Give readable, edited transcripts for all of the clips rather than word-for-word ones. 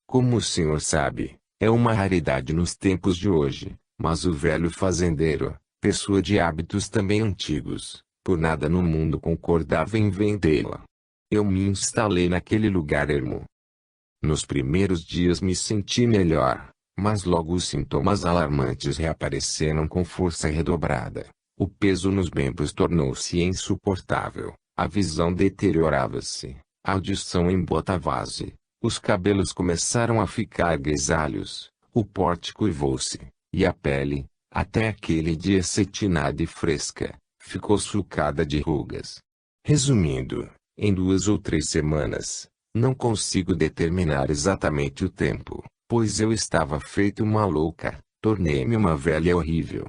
Como o senhor sabe, é uma raridade nos tempos de hoje, mas o velho fazendeiro, pessoa de hábitos também antigos, por nada no mundo concordava em vendê-la. Eu me instalei naquele lugar ermo. Nos primeiros dias me senti melhor, mas logo os sintomas alarmantes reapareceram com força redobrada. O peso nos membros tornou-se insuportável, a visão deteriorava-se, a audição embotava-se, os cabelos começaram a ficar grisalhos, o porte curvou-se, e a pele, até aquele dia cetinada e fresca, ficou sulcada de rugas. Resumindo, em 2 ou 3 semanas, não consigo determinar exatamente o tempo, pois eu estava feito uma louca, tornei-me uma velha horrível.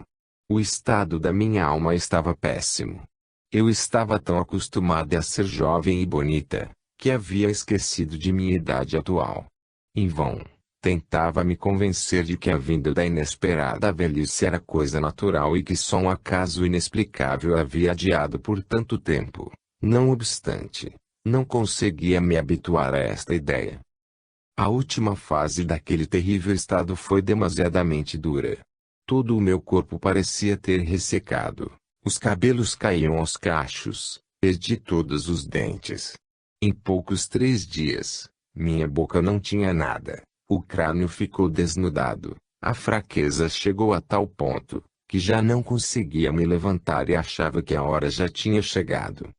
O estado da minha alma estava péssimo. Eu estava tão acostumada a ser jovem e bonita, que havia esquecido de minha idade atual. Em vão, tentava me convencer de que a vinda da inesperada velhice era coisa natural e que só um acaso inexplicável havia adiado por tanto tempo. Não obstante, não conseguia me habituar a esta ideia. A última fase daquele terrível estado foi demasiadamente dura. Todo o meu corpo parecia ter ressecado. Os cabelos caíam aos cachos. Perdi todos os dentes. Em poucos 3 dias, minha boca não tinha nada. O crânio ficou desnudado. A fraqueza chegou a tal ponto, que já não conseguia me levantar e achava que a hora já tinha chegado.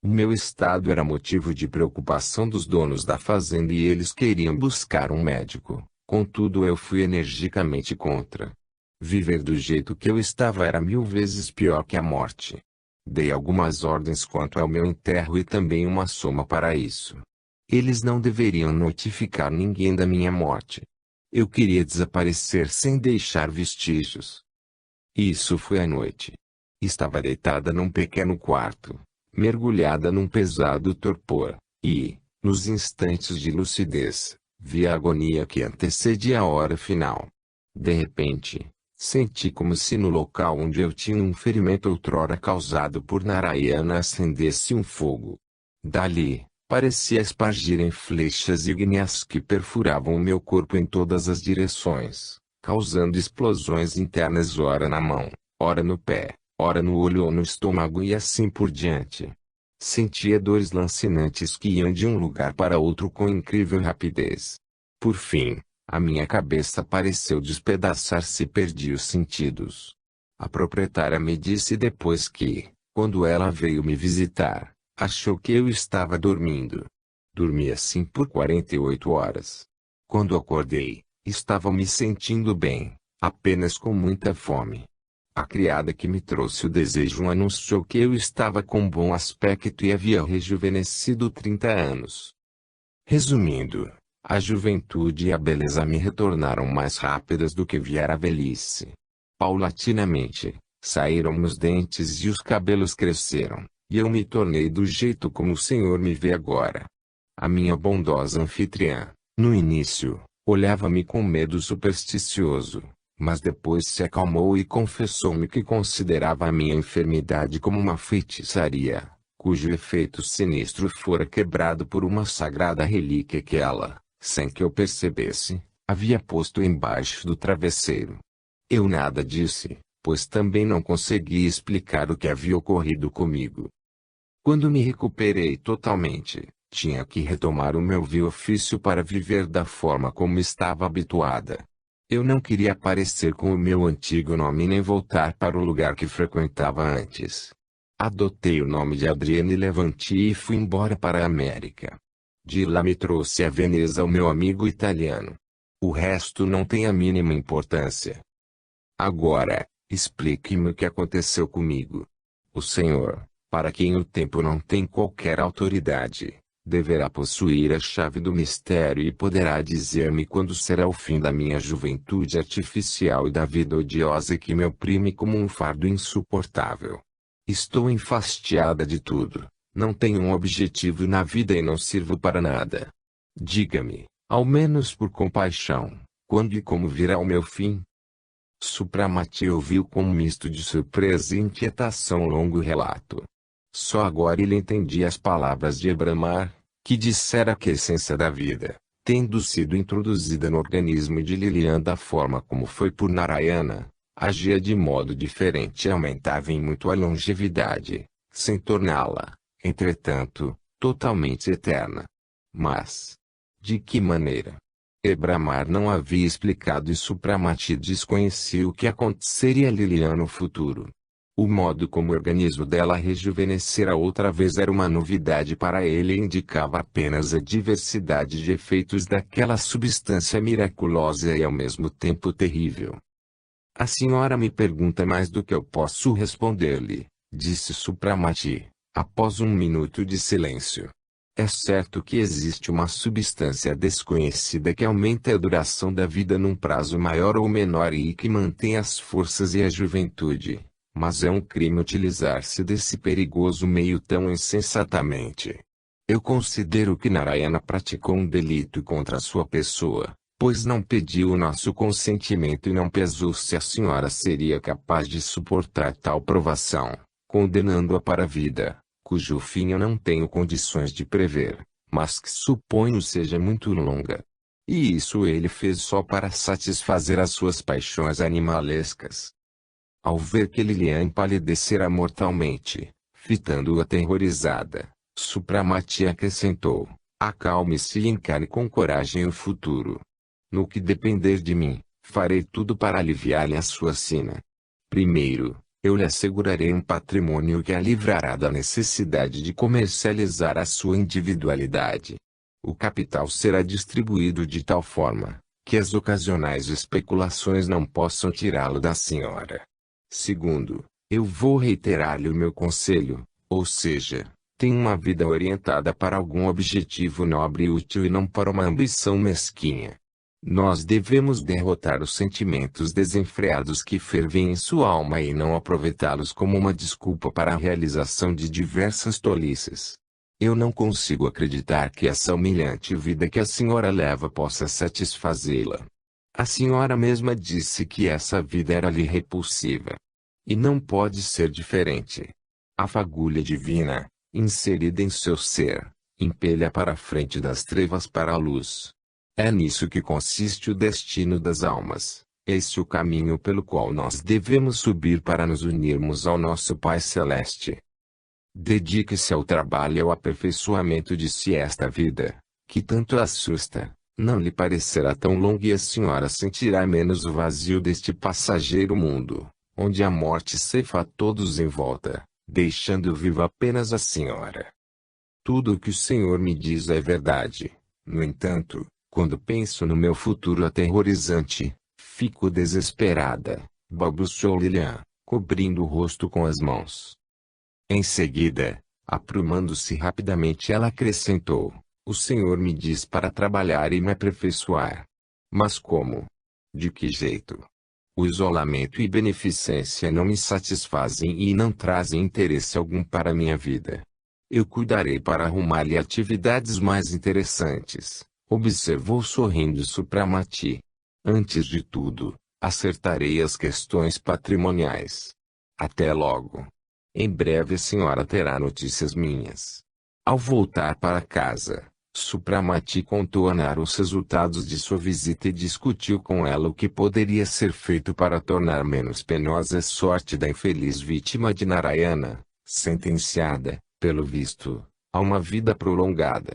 O meu estado era motivo de preocupação dos donos da fazenda e eles queriam buscar um médico. Contudo, eu fui energicamente contra. Viver do jeito que eu estava era 1000 vezes pior que a morte. Dei algumas ordens quanto ao meu enterro e também uma soma para isso. Eles não deveriam notificar ninguém da minha morte. Eu queria desaparecer sem deixar vestígios. Isso foi à noite. Estava deitada num pequeno quarto, mergulhada num pesado torpor, e, nos instantes de lucidez, vi a agonia que antecedia a hora final. De repente, senti como se no local onde eu tinha um ferimento outrora causado por Narayana acendesse um fogo. Dali, parecia espargirem flechas ígneas que perfuravam o meu corpo em todas as direções, causando explosões internas ora na mão, ora no pé, ora no olho ou no estômago e assim por diante. Sentia dores lancinantes que iam de um lugar para outro com incrível rapidez. Por fim, a minha cabeça pareceu despedaçar-se e perdi os sentidos. A proprietária me disse depois que, quando ela veio me visitar, achou que eu estava dormindo. Dormi assim por 48 horas. Quando acordei, estava me sentindo bem, apenas com muita fome. A criada que me trouxe o desejo anunciou que eu estava com bom aspecto e havia rejuvenescido 30 anos. Resumindo, a juventude e a beleza me retornaram mais rápidas do que viera a velhice. Paulatinamente, saíram os dentes e os cabelos cresceram, e eu me tornei do jeito como o senhor me vê agora. A minha bondosa anfitriã, no início, olhava-me com medo supersticioso, mas depois se acalmou e confessou-me que considerava a minha enfermidade como uma feitiçaria, cujo efeito sinistro fora quebrado por uma sagrada relíquia que ela, sem que eu percebesse, havia posto embaixo do travesseiro. Eu nada disse, pois também não conseguia explicar o que havia ocorrido comigo. Quando me recuperei totalmente, tinha que retomar o meu vil ofício para viver da forma como estava habituada. Eu não queria aparecer com o meu antigo nome nem voltar para o lugar que frequentava antes. Adotei o nome de Adriane Levanti e fui embora para a América. De lá me trouxe a Veneza o meu amigo italiano. O resto não tem a mínima importância. Agora, explique-me o que aconteceu comigo. O senhor, para quem o tempo não tem qualquer autoridade, deverá possuir a chave do mistério e poderá dizer-me quando será o fim da minha juventude artificial e da vida odiosa que me oprime como um fardo insuportável. Estou enfastiada de tudo. Não tenho um objetivo na vida e não sirvo para nada. Diga-me, ao menos por compaixão, quando e como virá o meu fim? Supramati ouviu com um misto de surpresa e inquietação o longo relato. Só agora ele entendia as palavras de Ebramar, que dissera que a essência da vida, Tendo sido introduzida no organismo de Lilian da forma como foi por Narayana, agia de modo diferente e aumentava em muito a longevidade, sem torná-la, entretanto, totalmente eterna. Mas, de que maneira? Brahmar não havia explicado e Supramati desconhecia o que aconteceria a Lilian no futuro. O modo como o organismo dela rejuvenescera outra vez era uma novidade para ele e indicava apenas a diversidade de efeitos daquela substância miraculosa e ao mesmo tempo terrível. A senhora me pergunta mais do que eu posso responder-lhe, disse Supramati, após um minuto de silêncio. É certo que existe uma substância desconhecida que aumenta a duração da vida num prazo maior ou menor e que mantém as forças e a juventude. Mas é um crime utilizar-se desse perigoso meio tão insensatamente. Eu considero que Narayana praticou um delito contra sua pessoa, pois não pediu o nosso consentimento e não pesou se a senhora seria capaz de suportar tal provação, condenando-a para a vida, cujo fim eu não tenho condições de prever, mas que suponho seja muito longa. E isso ele fez só para satisfazer as suas paixões animalescas. Ao ver que Lilian empalidecera mortalmente, fitando-o aterrorizada, Supramati acrescentou: acalme-se e encare com coragem o futuro. No que depender de mim, farei tudo para aliviar-lhe a sua sina. Primeiro, eu lhe assegurarei um patrimônio que a livrará da necessidade de comercializar a sua individualidade. O capital será distribuído de tal forma, que as ocasionais especulações não possam tirá-lo da senhora. Segundo, eu vou reiterar-lhe o meu conselho, ou seja, tenha uma vida orientada para algum objetivo nobre e útil e não para uma ambição mesquinha. Nós devemos derrotar os sentimentos desenfreados que fervem em sua alma e não aproveitá-los como uma desculpa para a realização de diversas tolices. Eu não consigo acreditar que essa humilhante vida que a senhora leva possa satisfazê-la. A senhora mesma disse que essa vida era-lhe repulsiva. E não pode ser diferente. A fagulha divina, inserida em seu ser, impele-a para a frente das trevas para a luz. É nisso que consiste o destino das almas. Esse é o caminho pelo qual nós devemos subir para nos unirmos ao nosso Pai Celeste. Dedique-se ao trabalho e ao aperfeiçoamento de si esta vida, que tanto assusta. Não lhe parecerá tão longa e a senhora sentirá menos o vazio deste passageiro mundo, onde a morte ceifa a todos em volta, deixando viva apenas a senhora. Tudo o que o Senhor me diz é verdade. No entanto, quando penso no meu futuro aterrorizante, fico desesperada, balbuciou Lilian, cobrindo o rosto com as mãos. Em seguida, aprumando-se rapidamente, ela acrescentou: o Senhor me diz para trabalhar e me aperfeiçoar. Mas como? De que jeito? O isolamento e beneficência não me satisfazem e não trazem interesse algum para minha vida. Eu cuidarei para arrumar-lhe atividades mais interessantes, observou sorrindo Supramati. Antes de tudo, acertarei as questões patrimoniais. Até logo. Em breve a senhora terá notícias minhas. Ao voltar para casa, Supramati contou a Nara os resultados de sua visita e discutiu com ela o que poderia ser feito para tornar menos penosa a sorte da infeliz vítima de Narayana, sentenciada, pelo visto, a uma vida prolongada.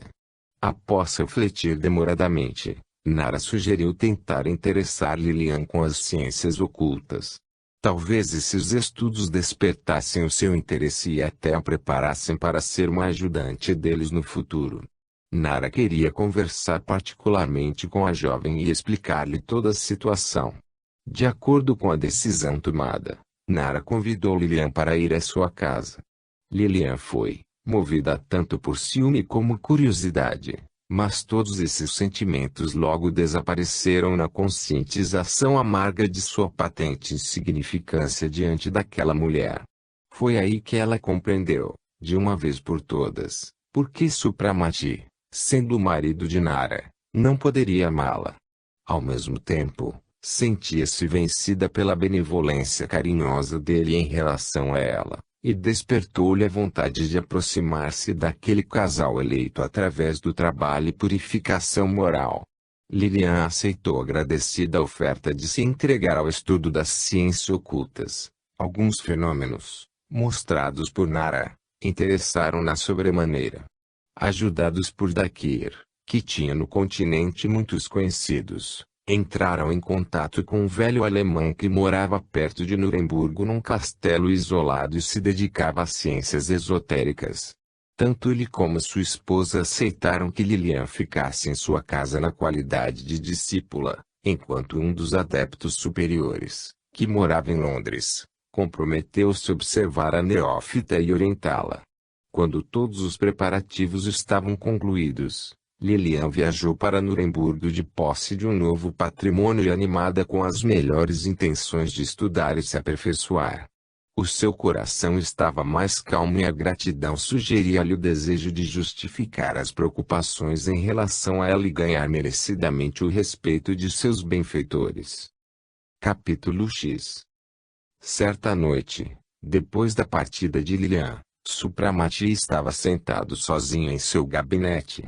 Após refletir demoradamente, Nara sugeriu tentar interessar Lilian com as ciências ocultas. Talvez esses estudos despertassem o seu interesse e até a preparassem para ser uma ajudante deles no futuro. Nara queria conversar particularmente com a jovem e explicar-lhe toda a situação. De acordo com a decisão tomada, Nara convidou Lilian para ir à sua casa. Lilian foi, movida tanto por ciúme como curiosidade, mas todos esses sentimentos logo desapareceram na conscientização amarga de sua patente insignificância diante daquela mulher. Foi aí que ela compreendeu, de uma vez por todas, por que Supramati, sendo o marido de Nara, não poderia amá-la. Ao mesmo tempo, sentia-se vencida pela benevolência carinhosa dele em relação a ela, e despertou-lhe a vontade de aproximar-se daquele casal eleito através do trabalho e purificação moral. Lilian aceitou agradecida a oferta de se entregar ao estudo das ciências ocultas. Alguns fenômenos, mostrados por Nara, interessaram-na sobremaneira. Ajudados por Dakir, que tinha no continente muitos conhecidos, entraram em contato com um velho alemão que morava perto de Nurembergo num castelo isolado e se dedicava às ciências esotéricas. Tanto ele como sua esposa aceitaram que Lilian ficasse em sua casa na qualidade de discípula, enquanto um dos adeptos superiores, que morava em Londres, comprometeu-se a observar a neófita e orientá-la. Quando todos os preparativos estavam concluídos, Lilian viajou para Nurembergo de posse de um novo patrimônio e animada com as melhores intenções de estudar e se aperfeiçoar. O seu coração estava mais calmo e a gratidão sugeria-lhe o desejo de justificar as preocupações em relação a ela e ganhar merecidamente o respeito de seus benfeitores. Capítulo X. Certa noite, depois da partida de Lilian, Supramati estava sentado sozinho em seu gabinete.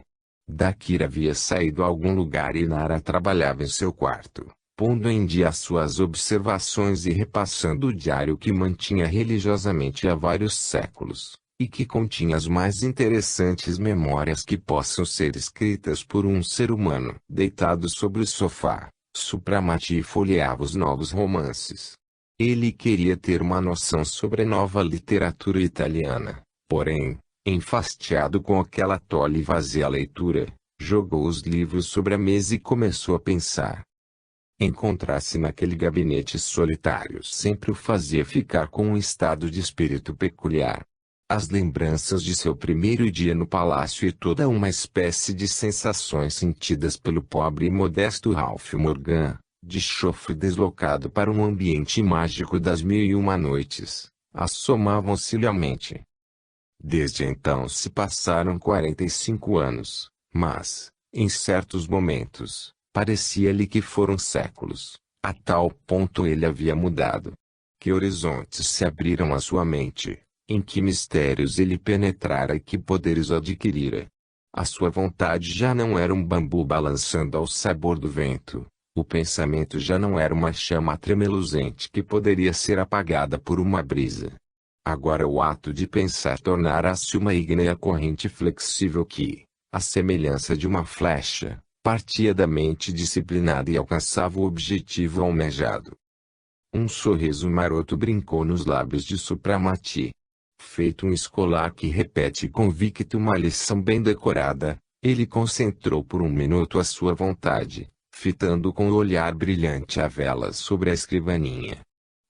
Dakir havia saído a algum lugar e Nara trabalhava em seu quarto, pondo em dia suas observações e repassando o diário que mantinha religiosamente há vários séculos, e que continha as mais interessantes memórias que possam ser escritas por um ser humano. Deitado sobre o sofá, Supramati folheava os novos romances. Ele queria ter uma noção sobre a nova literatura italiana, porém, enfastiado com aquela tole e vazia leitura, jogou os livros sobre a mesa e começou a pensar. Encontrar-se naquele gabinete solitário sempre o fazia ficar com um estado de espírito peculiar. As lembranças de seu primeiro dia no palácio e toda uma espécie de sensações sentidas pelo pobre e modesto Ralph Morgan, de chofre deslocado para um ambiente mágico das 1001 noites, assomavam-se-lhe à mente. Desde então se passaram 45 anos, mas, em certos momentos, parecia-lhe que foram séculos, a tal ponto ele havia mudado. Que horizontes se abriram à sua mente, em que mistérios ele penetrara e que poderes adquirira. A sua vontade já não era um bambu balançando ao sabor do vento. O pensamento já não era uma chama tremeluzente que poderia ser apagada por uma brisa. Agora o ato de pensar tornara-se uma ígnea corrente flexível que, à semelhança de uma flecha, partia da mente disciplinada e alcançava o objetivo almejado. Um sorriso maroto brincou nos lábios de Supramati. Feito um escolar que repete convicto uma lição bem decorada, ele concentrou por um minuto a sua vontade, fitando com o olhar brilhante a vela sobre a escrivaninha.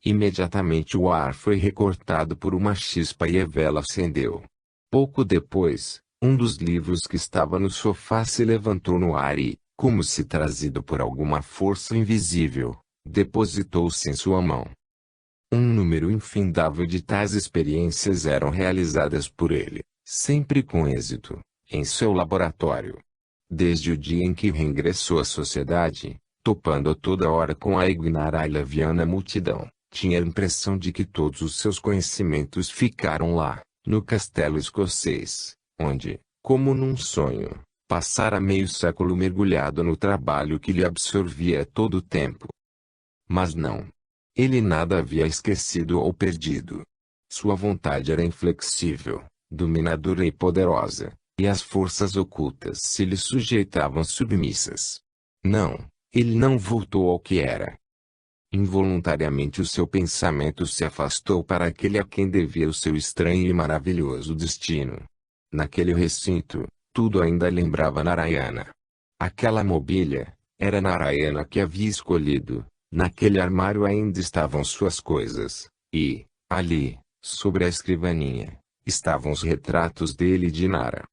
Imediatamente o ar foi recortado por uma chispa e a vela acendeu. Pouco depois, um dos livros que estava no sofá se levantou no ar e, como se trazido por alguma força invisível, depositou-se em sua mão. Um número infindável de tais experiências eram realizadas por ele, sempre com êxito, em seu laboratório. Desde o dia em que reingressou à sociedade, topando a toda hora com a ignara e leviana multidão, tinha a impressão de que todos os seus conhecimentos ficaram lá, no castelo escocês, onde, como num sonho, passara meio século mergulhado no trabalho que lhe absorvia todo o tempo. Mas não. Ele nada havia esquecido ou perdido. Sua vontade era inflexível, dominadora e poderosa, e as forças ocultas se lhe sujeitavam submissas. Não, ele não voltou ao que era. Involuntariamente o seu pensamento se afastou para aquele a quem devia o seu estranho e maravilhoso destino. Naquele recinto, tudo ainda lembrava Narayana. Aquela mobília, era Narayana que havia escolhido. Naquele armário ainda estavam suas coisas, e, ali, sobre a escrivaninha, estavam os retratos dele e de Nara.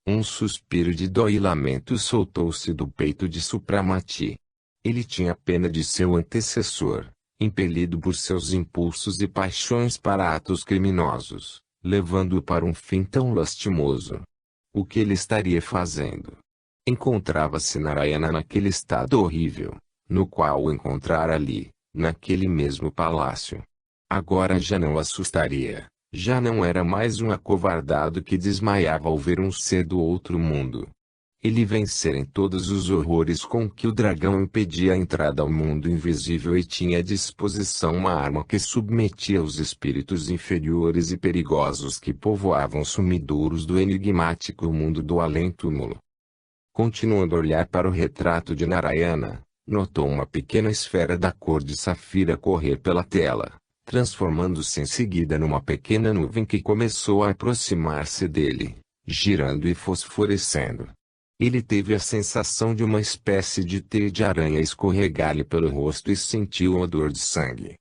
Um suspiro de dó e lamento soltou-se do peito de Supramati. Ele tinha pena de seu antecessor, impelido por seus impulsos e paixões para atos criminosos, levando-o para um fim tão lastimoso. O que ele estaria fazendo? Encontrava-se Narayana naquele estado horrível, no qual o encontrara ali, naquele mesmo palácio. Agora já não o assustaria, Já não era mais um acovardado que desmaiava ao ver um ser do outro mundo. Ele vencera em todos os horrores com que o dragão impedia a entrada ao mundo invisível e tinha à disposição uma arma que submetia os espíritos inferiores e perigosos que povoavam os sumidouros do enigmático mundo do além-túmulo. Continuando a olhar para o retrato de Narayana, notou uma pequena esfera da cor de safira correr pela tela, transformando-se em seguida numa pequena nuvem que começou a aproximar-se dele, girando e fosforescendo. Ele teve a sensação de uma espécie de teia de aranha escorregar-lhe pelo rosto e sentiu um odor de sangue.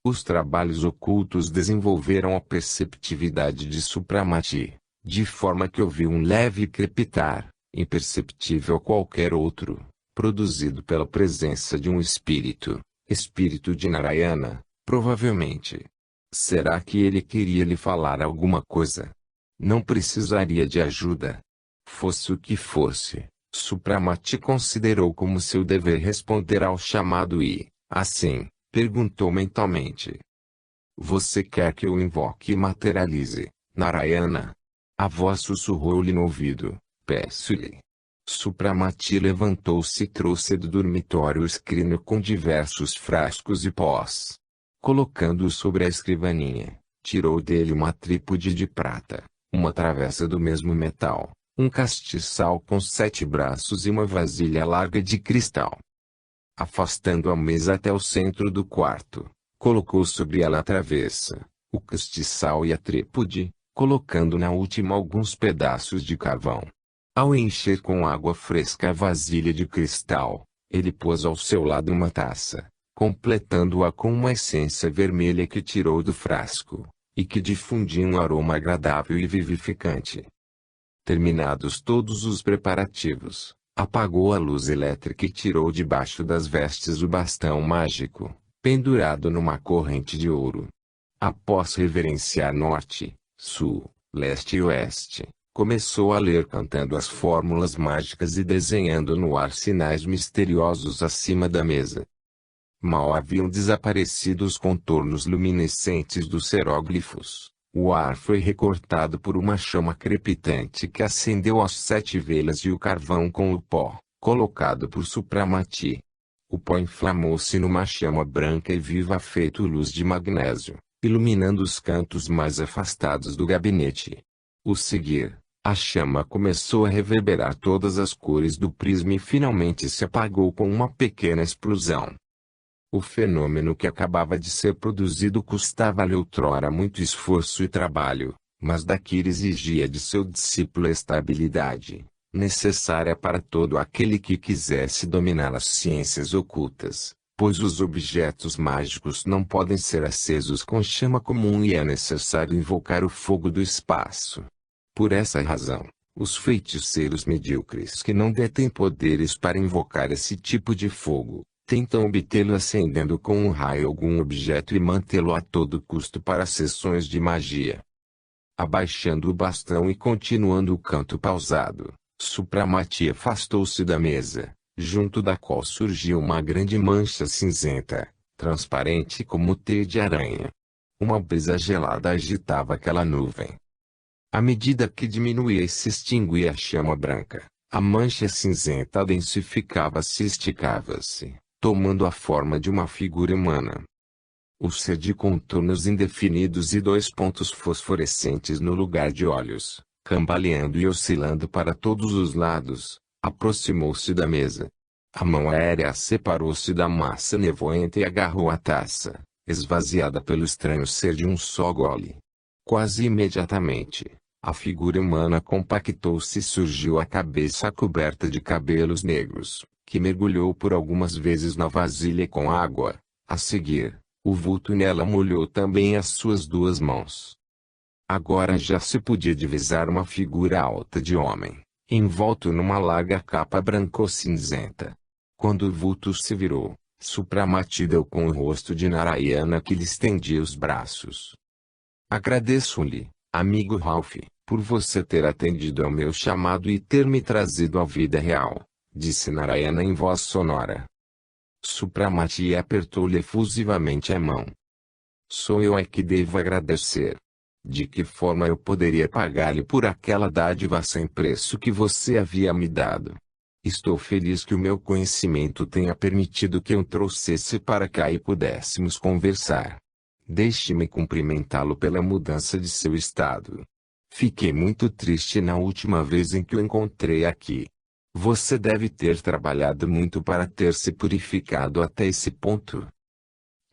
Os trabalhos ocultos desenvolveram a perceptividade de Supramati, de forma que ouviu um leve crepitar, imperceptível a qualquer outro, produzido pela presença de um espírito de Narayana, provavelmente. Será que ele queria lhe falar alguma coisa? Não precisaria de ajuda. Fosse o que fosse, Supramati considerou como seu dever responder ao chamado e, assim, perguntou mentalmente: Você quer que eu invoque e materialize, Narayana? A voz sussurrou-lhe no ouvido: Peço-lhe. Supramati levantou-se e trouxe do dormitório o escrino com diversos frascos e pós. Colocando-o sobre a escrivaninha, tirou dele uma trípode de prata, uma travessa do mesmo metal, um castiçal com 7 braços e uma vasilha larga de cristal. Afastando a mesa até o centro do quarto, colocou sobre ela a travessa, o castiçal e a trípode, colocando na última alguns pedaços de carvão. Ao encher com água fresca a vasilha de cristal, ele pôs ao seu lado uma taça, completando-a com uma essência vermelha que tirou do frasco, e que difundia um aroma agradável e vivificante. Terminados todos os preparativos, apagou a luz elétrica e tirou debaixo das vestes o bastão mágico, pendurado numa corrente de ouro. Após reverenciar norte, sul, leste e oeste, começou a ler cantando as fórmulas mágicas e desenhando no ar sinais misteriosos acima da mesa. Mal haviam desaparecido os contornos luminescentes dos hieróglifos. O ar foi recortado por uma chama crepitante que acendeu as 7 velas e o carvão com o pó, colocado por Supramati. O pó inflamou-se numa chama branca e viva feito luz de magnésio, iluminando os cantos mais afastados do gabinete. O seguir, a chama começou a reverberar todas as cores do prisma e finalmente se apagou com uma pequena explosão. O fenômeno que acabava de ser produzido custava-lhe outrora muito esforço e trabalho, mas Dakir exigia de seu discípulo a estabilidade, necessária para todo aquele que quisesse dominar as ciências ocultas, pois os objetos mágicos não podem ser acesos com chama comum e é necessário invocar o fogo do espaço. Por essa razão, os feiticeiros medíocres que não detêm poderes para invocar esse tipo de fogo, tentam obtê-lo acendendo com um raio algum objeto e mantê-lo a todo custo para sessões de magia. Abaixando o bastão e continuando o canto pausado, Supramati afastou-se da mesa, junto da qual surgiu uma grande mancha cinzenta, transparente como teia de aranha. Uma brisa gelada agitava aquela nuvem. À medida que diminuía e se extinguia a chama branca, a mancha cinzenta densificava-se e esticava-se, tomando a forma de uma figura humana. O ser de contornos indefinidos e 2 pontos fosforescentes no lugar de olhos, cambaleando e oscilando para todos os lados, aproximou-se da mesa. A mão aérea separou-se da massa nevoenta e agarrou a taça, esvaziada pelo estranho ser de um só gole. Quase imediatamente, a figura humana compactou-se e surgiu a cabeça coberta de cabelos negros, que mergulhou por algumas vezes na vasilha com água. A seguir, o vulto nela molhou também as suas 2 mãos. Agora já se podia divisar uma figura alta de homem, envolto numa larga capa branco-cinzenta. Quando o vulto se virou, Supramati deu com o rosto de Narayana que lhe estendia os braços. Agradeço-lhe, amigo Ralph, por você ter atendido ao meu chamado e ter me trazido à vida real, disse Narayana em voz sonora. Supramati apertou-lhe efusivamente a mão. Sou eu é que devo agradecer. De que forma eu poderia pagar-lhe por aquela dádiva sem preço que você havia me dado? Estou feliz que o meu conhecimento tenha permitido que eu trouxesse para cá e pudéssemos conversar. Deixe-me cumprimentá-lo pela mudança de seu estado. Fiquei muito triste na última vez em que o encontrei aqui. Você deve ter trabalhado muito para ter se purificado até esse ponto.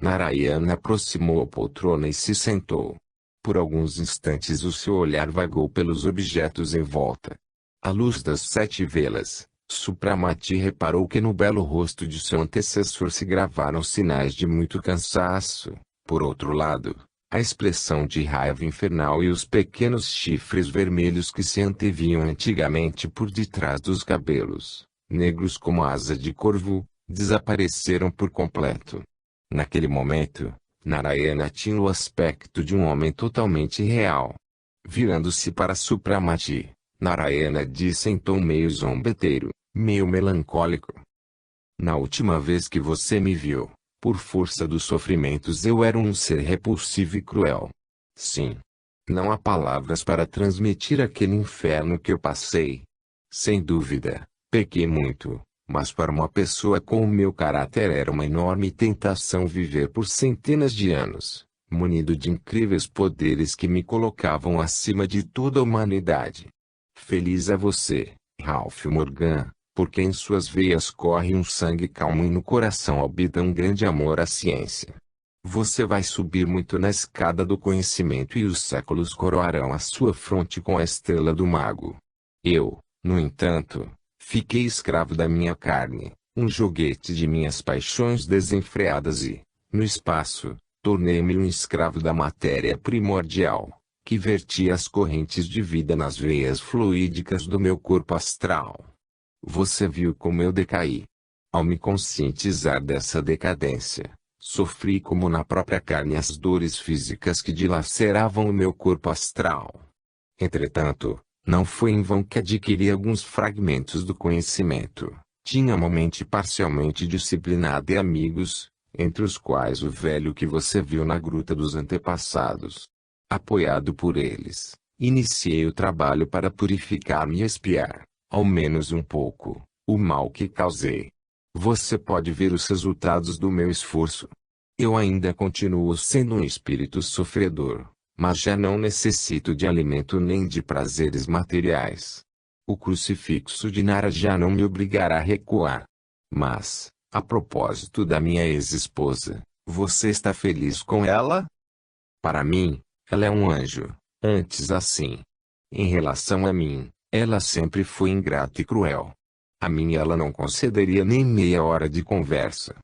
Narayana aproximou a poltrona e se sentou. Por alguns instantes o seu olhar vagou pelos objetos em volta. À luz das 7 velas, Supramati reparou que no belo rosto de seu antecessor se gravaram sinais de muito cansaço. Por outro lado, a expressão de raiva infernal e os pequenos chifres vermelhos que se anteviam antigamente por detrás dos cabelos, negros como asa de corvo, desapareceram por completo. Naquele momento, Narayana tinha o aspecto de um homem totalmente real. Virando-se para Supramati, Narayana disse em tom meio zombeteiro, meio melancólico: Na última vez que você me viu, por força dos sofrimentos eu era um ser repulsivo e cruel. Sim. Não há palavras para transmitir aquele inferno que eu passei. Sem dúvida, pequei muito, mas para uma pessoa com o meu caráter era uma enorme tentação viver por centenas de anos, munido de incríveis poderes que me colocavam acima de toda a humanidade. Feliz é você, Ralph Morgan, porque em suas veias corre um sangue calmo e no coração habita um grande amor à ciência. Você vai subir muito na escada do conhecimento e os séculos coroarão a sua fronte com a estrela do mago. Eu, no entanto, fiquei escravo da minha carne, um joguete de minhas paixões desenfreadas e, no espaço, tornei-me um escravo da matéria primordial, que vertia as correntes de vida nas veias fluídicas do meu corpo astral. Você viu como eu decaí. Ao me conscientizar dessa decadência, sofri como na própria carne as dores físicas que dilaceravam o meu corpo astral. Entretanto, não foi em vão que adquiri alguns fragmentos do conhecimento. Tinha uma mente parcialmente disciplinada e amigos, entre os quais o velho que você viu na gruta dos antepassados. Apoiado por eles, iniciei o trabalho para purificar-me e expiar, ao menos um pouco, o mal que causei. Você pode ver os resultados do meu esforço. Eu ainda continuo sendo um espírito sofredor, mas já não necessito de alimento nem de prazeres materiais. O crucifixo de Nara já não me obrigará a recuar. Mas, a propósito da minha ex-esposa, você está feliz com ela? Para mim, ela é um anjo, antes assim. Em relação a mim, ela sempre foi ingrata e cruel. A mim ela não concederia nem meia hora de conversa.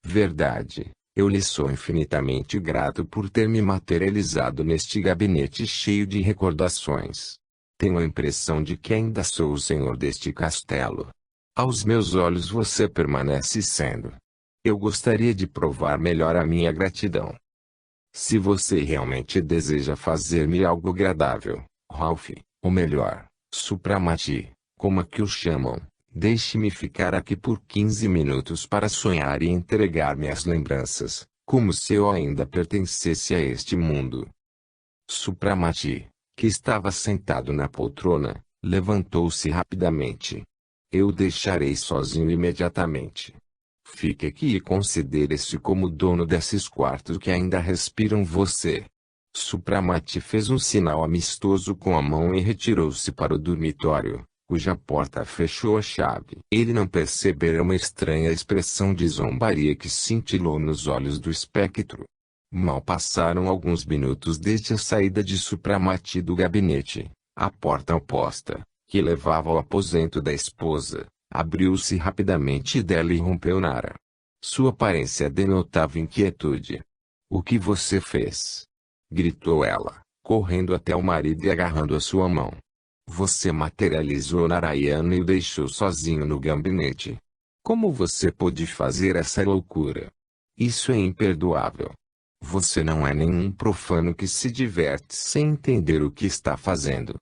Verdade, eu lhe sou infinitamente grato por ter me materializado neste gabinete cheio de recordações. Tenho a impressão de que ainda sou o senhor deste castelo. Aos meus olhos você permanece sendo. Eu gostaria de provar melhor a minha gratidão. Se você realmente deseja fazer-me algo agradável, Ralph, ou melhor, Supramati, como aqui o chamam, deixe-me ficar aqui por 15 minutos para sonhar e entregar-me às lembranças, como se eu ainda pertencesse a este mundo. Supramati, que estava sentado na poltrona, levantou-se rapidamente. Eu o deixarei sozinho imediatamente. Fique aqui e considere-se como dono desses quartos que ainda respiram você. Supramati fez um sinal amistoso com a mão e retirou-se para o dormitório, cuja porta fechou a chave. Ele não percebera uma estranha expressão de zombaria que cintilou nos olhos do espectro. Mal passaram alguns minutos desde a saída de Supramati do gabinete. A porta oposta, que levava ao aposento da esposa, abriu-se rapidamente e dela irrompeu Nara. Sua aparência denotava inquietude. O que você fez? Gritou ela, correndo até o marido e agarrando a sua mão. Você materializou Narayana e o deixou sozinho no gabinete. Como você pôde fazer essa loucura? Isso é imperdoável. Você não é nenhum profano que se diverte sem entender o que está fazendo.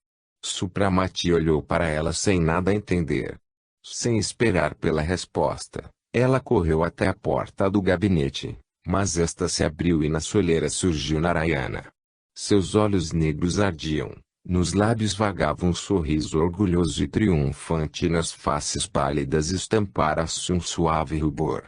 Supramati olhou para ela sem nada entender. Sem esperar pela resposta, ela correu até a porta do gabinete, mas esta se abriu e na soleira surgiu Narayana. Seus olhos negros ardiam, nos lábios vagava um sorriso orgulhoso e triunfante e nas faces pálidas estampara-se um suave rubor.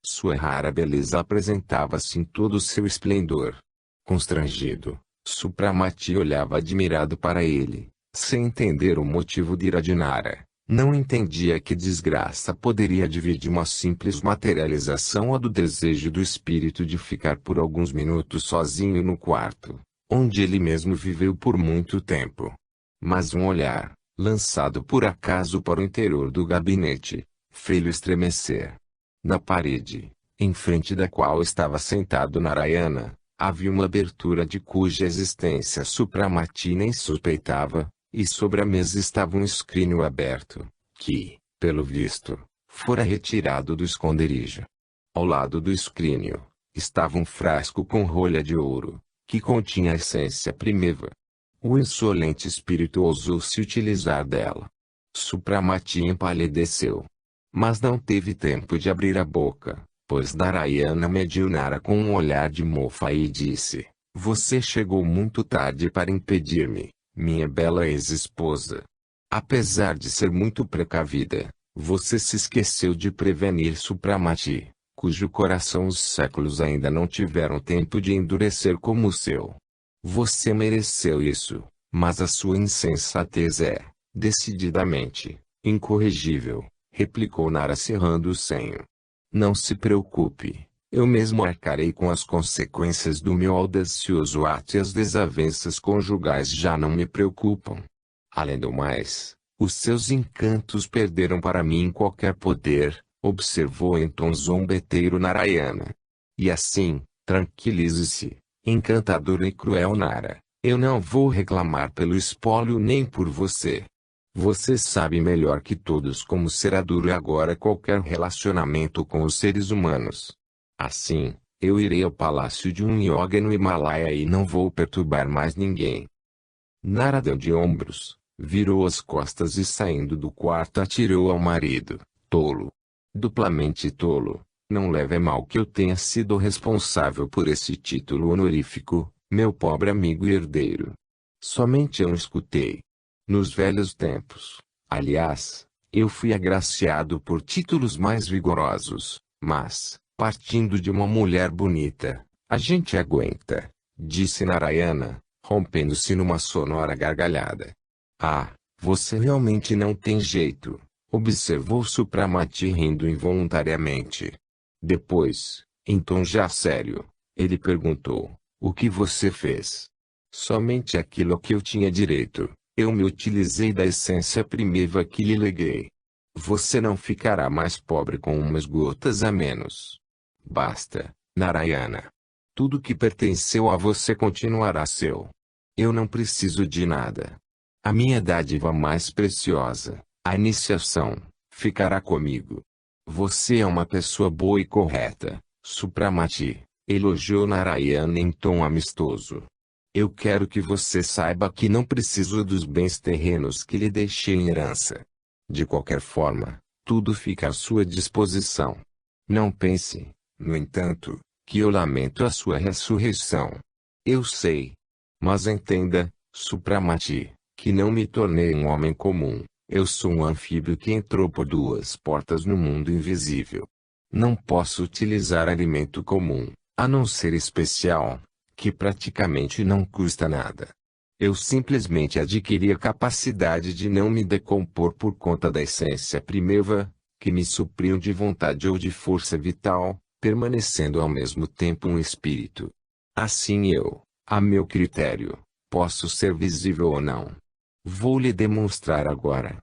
Sua rara beleza apresentava-se em todo o seu esplendor. Constrangido, Supramati olhava admirado para ele, sem entender o motivo de ira de Nara. Não entendia que desgraça poderia dividir uma simples materialização ou do desejo do espírito de ficar por alguns minutos sozinho no quarto, onde ele mesmo viveu por muito tempo. Mas um olhar, lançado por acaso para o interior do gabinete, fez-o estremecer. Na parede, em frente da qual estava sentado Narayana, havia uma abertura de cuja existência Supramati nem suspeitava, e sobre a mesa estava um escrínio aberto, que, pelo visto, fora retirado do esconderijo. Ao lado do escrínio, estava um frasco com rolha de ouro, que continha a essência primeva. O insolente espírito ousou se utilizar dela. Supramati empalideceu. Mas não teve tempo de abrir a boca, pois Narayana mediu Nara com um olhar de mofa e disse: "Você chegou muito tarde para impedir-me, minha bela ex-esposa. Apesar de ser muito precavida, você se esqueceu de prevenir Supramati, cujo coração os séculos ainda não tiveram tempo de endurecer como o seu. Você mereceu isso, mas a sua insensatez é, decididamente, incorrigível", replicou Nara cerrando o senho. "Não se preocupe, eu mesmo arcarei com as consequências do meu audacioso ato e as desavenças conjugais já não me preocupam. Além do mais, os seus encantos perderam para mim qualquer poder", observou em tom zombeteiro Narayana. "E assim, tranquilize-se, encantadora e cruel Nara, eu não vou reclamar pelo espólio nem por você. Você sabe melhor que todos como será duro agora qualquer relacionamento com os seres humanos. Assim, eu irei ao palácio de um yoga no Himalaia e não vou perturbar mais ninguém." Nara deu de ombros, virou as costas e saindo do quarto atirou ao marido: "Tolo! Duplamente tolo! Não leve a mal que eu tenha sido responsável por esse título honorífico, meu pobre amigo e herdeiro. Somente eu escutei. Nos velhos tempos, aliás, eu fui agraciado por títulos mais vigorosos, mas, partindo de uma mulher bonita, a gente aguenta", disse Narayana, rompendo-se numa sonora gargalhada. "Ah, você realmente não tem jeito", observou Supramati rindo involuntariamente. Depois, em tom já sério, ele perguntou: "O que você fez?" "Somente aquilo a que eu tinha direito. Eu me utilizei da essência primitiva que lhe leguei. Você não ficará mais pobre com umas gotas a menos. Basta, Narayana. Tudo que pertenceu a você continuará seu. Eu não preciso de nada. A minha dádiva mais preciosa, a iniciação, ficará comigo. Você é uma pessoa boa e correta, Supramati", elogiou Narayana em tom amistoso. "Eu quero que você saiba que não preciso dos bens terrenos que lhe deixei em herança. De qualquer forma, tudo fica à sua disposição. Não pense, no entanto, que eu lamento a sua ressurreição. Eu sei. Mas entenda, Supramati, que não me tornei um homem comum. Eu sou um anfíbio que entrou por duas portas no mundo invisível. Não posso utilizar alimento comum, a não ser especial, que praticamente não custa nada. Eu simplesmente adquiri a capacidade de não me decompor por conta da essência primeva, que me supriu de vontade ou de força vital, permanecendo ao mesmo tempo um espírito. Assim eu, a meu critério, posso ser visível ou não. Vou lhe demonstrar agora."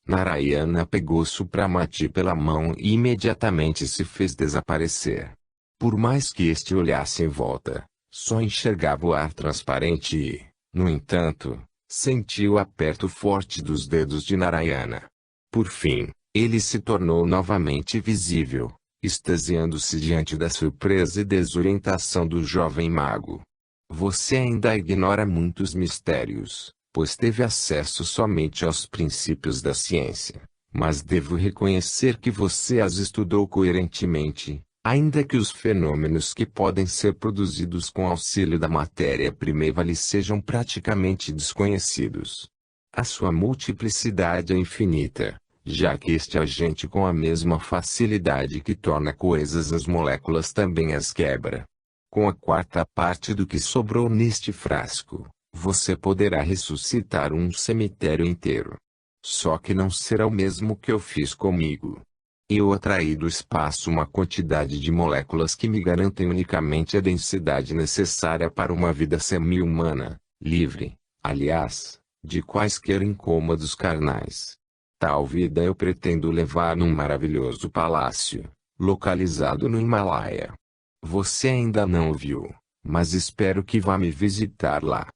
Narayana pegou Supramati pela mão e imediatamente se fez desaparecer. Por mais que este olhasse em volta, só enxergava o ar transparente e, no entanto, sentiu o aperto forte dos dedos de Narayana. Por fim, ele se tornou novamente visível, extasiando-se diante da surpresa e desorientação do jovem mago. "Você ainda ignora muitos mistérios, pois teve acesso somente aos princípios da ciência, mas devo reconhecer que você as estudou coerentemente, Ainda que os fenômenos que podem ser produzidos com auxílio da matéria-prima lhe sejam praticamente desconhecidos. A sua multiplicidade é infinita, já que este agente com a mesma facilidade que torna coesas as moléculas também as quebra. Com a quarta parte do que sobrou neste frasco, você poderá ressuscitar um cemitério inteiro. Só que não será o mesmo que eu fiz comigo. Eu atraí do espaço uma quantidade de moléculas que me garantem unicamente a densidade necessária para uma vida semi-humana, livre, aliás, de quaisquer incômodos carnais. Tal vida eu pretendo levar num maravilhoso palácio, localizado no Himalaia. Você ainda não o viu, mas espero que vá me visitar lá.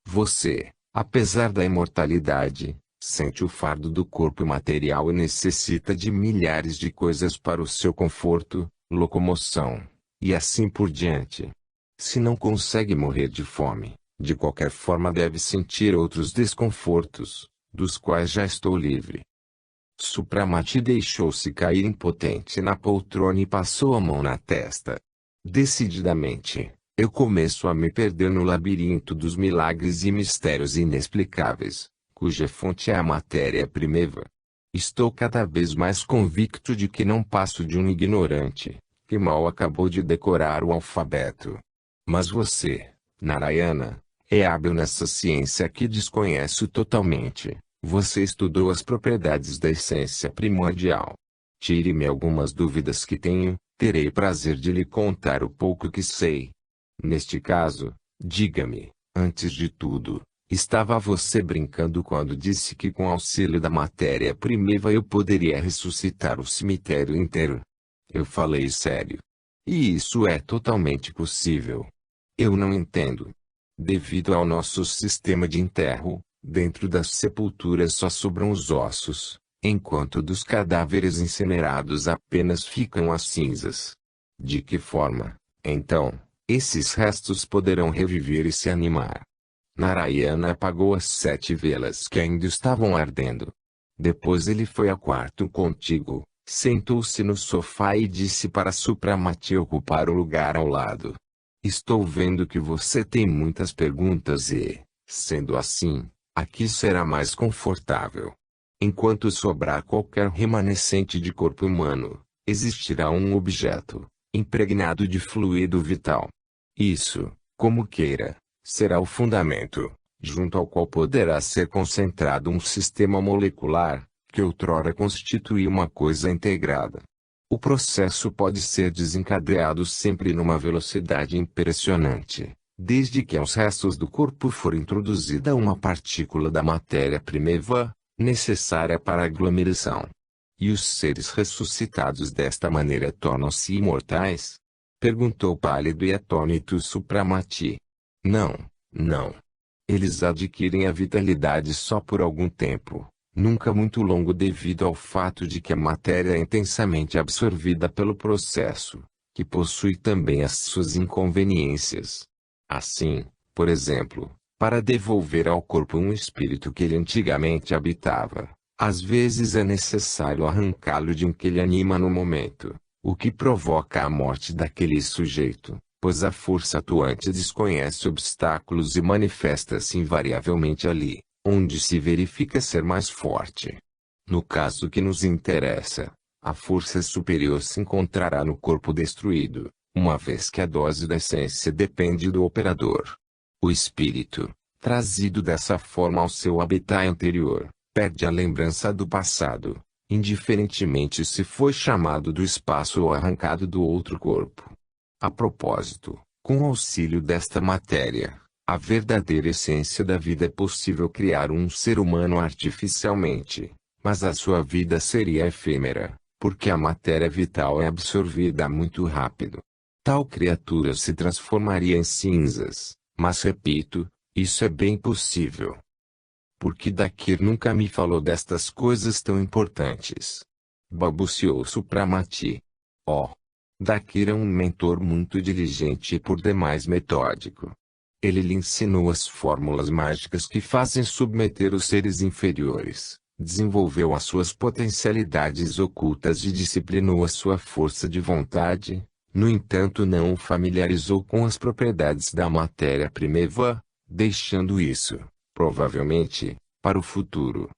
Você, apesar da imortalidade, sente o fardo do corpo material e necessita de milhares de coisas para o seu conforto, locomoção, e assim por diante. Se não consegue morrer de fome, de qualquer forma deve sentir outros desconfortos, dos quais já estou livre. Supramati deixou-se cair impotente na poltrona e passou a mão na testa. Decididamente, eu começo a me perder no labirinto dos milagres e mistérios inexplicáveis, cuja fonte é a matéria-prima. Estou cada vez mais convicto de que não passo de um ignorante, que mal acabou de decorar o alfabeto. Mas você, Narayana, é hábil nessa ciência que desconheço totalmente. Você estudou as propriedades da essência primordial. Tire-me algumas dúvidas que tenho, terei prazer de lhe contar o pouco que sei. Neste caso, diga-me, antes de tudo, estava você brincando quando disse que com auxílio da matéria-prima eu poderia ressuscitar o cemitério inteiro? Eu falei sério. E isso é totalmente possível. Eu não entendo. Devido ao nosso sistema de enterro, dentro das sepulturas só sobram os ossos, enquanto dos cadáveres incinerados apenas ficam as cinzas. De que forma, então, esses restos poderão reviver e se animar? Narayana apagou as 7 velas que ainda estavam ardendo. Depois ele foi ao quarto contíguo, sentou-se no sofá e disse para Supramati ocupar o lugar ao lado. Estou vendo que você tem muitas perguntas e, sendo assim, aqui será mais confortável. Enquanto sobrar qualquer remanescente de corpo humano, existirá um objeto, impregnado de fluido vital. Isso, como queira, será o fundamento, junto ao qual poderá ser concentrado um sistema molecular, que outrora constituía uma coisa integrada. O processo pode ser desencadeado sempre numa velocidade impressionante, desde que aos restos do corpo for introduzida uma partícula da matéria-prima, necessária para a aglomeração. E os seres ressuscitados desta maneira tornam-se imortais? Perguntou pálido e atônito Supramati. Não, não. Eles adquirem a vitalidade só por algum tempo, nunca muito longo devido ao fato de que a matéria é intensamente absorvida pelo processo, que possui também as suas inconveniências. Assim, por exemplo, para devolver ao corpo um espírito que ele antigamente habitava, às vezes é necessário arrancá-lo de um que ele anima no momento, o que provoca a morte daquele sujeito, pois a força atuante desconhece obstáculos e manifesta-se invariavelmente ali, onde se verifica ser mais forte. No caso que nos interessa, a força superior se encontrará no corpo destruído, uma vez que a dose da essência depende do operador. O espírito, trazido dessa forma ao seu habitat anterior, perde a lembrança do passado, indiferentemente se foi chamado do espaço ou arrancado do outro corpo. A propósito, com o auxílio desta matéria, a verdadeira essência da vida é possível criar um ser humano artificialmente, mas a sua vida seria efêmera, porque a matéria vital é absorvida muito rápido. Tal criatura se transformaria em cinzas, mas repito, isso é bem possível. Porque Dakir nunca me falou destas coisas tão importantes? Balbuciou Supramati. Oh! Dakir é um mentor muito diligente e por demais metódico. Ele lhe ensinou as fórmulas mágicas que fazem submeter os seres inferiores, desenvolveu as suas potencialidades ocultas e disciplinou a sua força de vontade, No entanto, não o familiarizou com as propriedades da matéria primeva, deixando isso, provavelmente, para o futuro.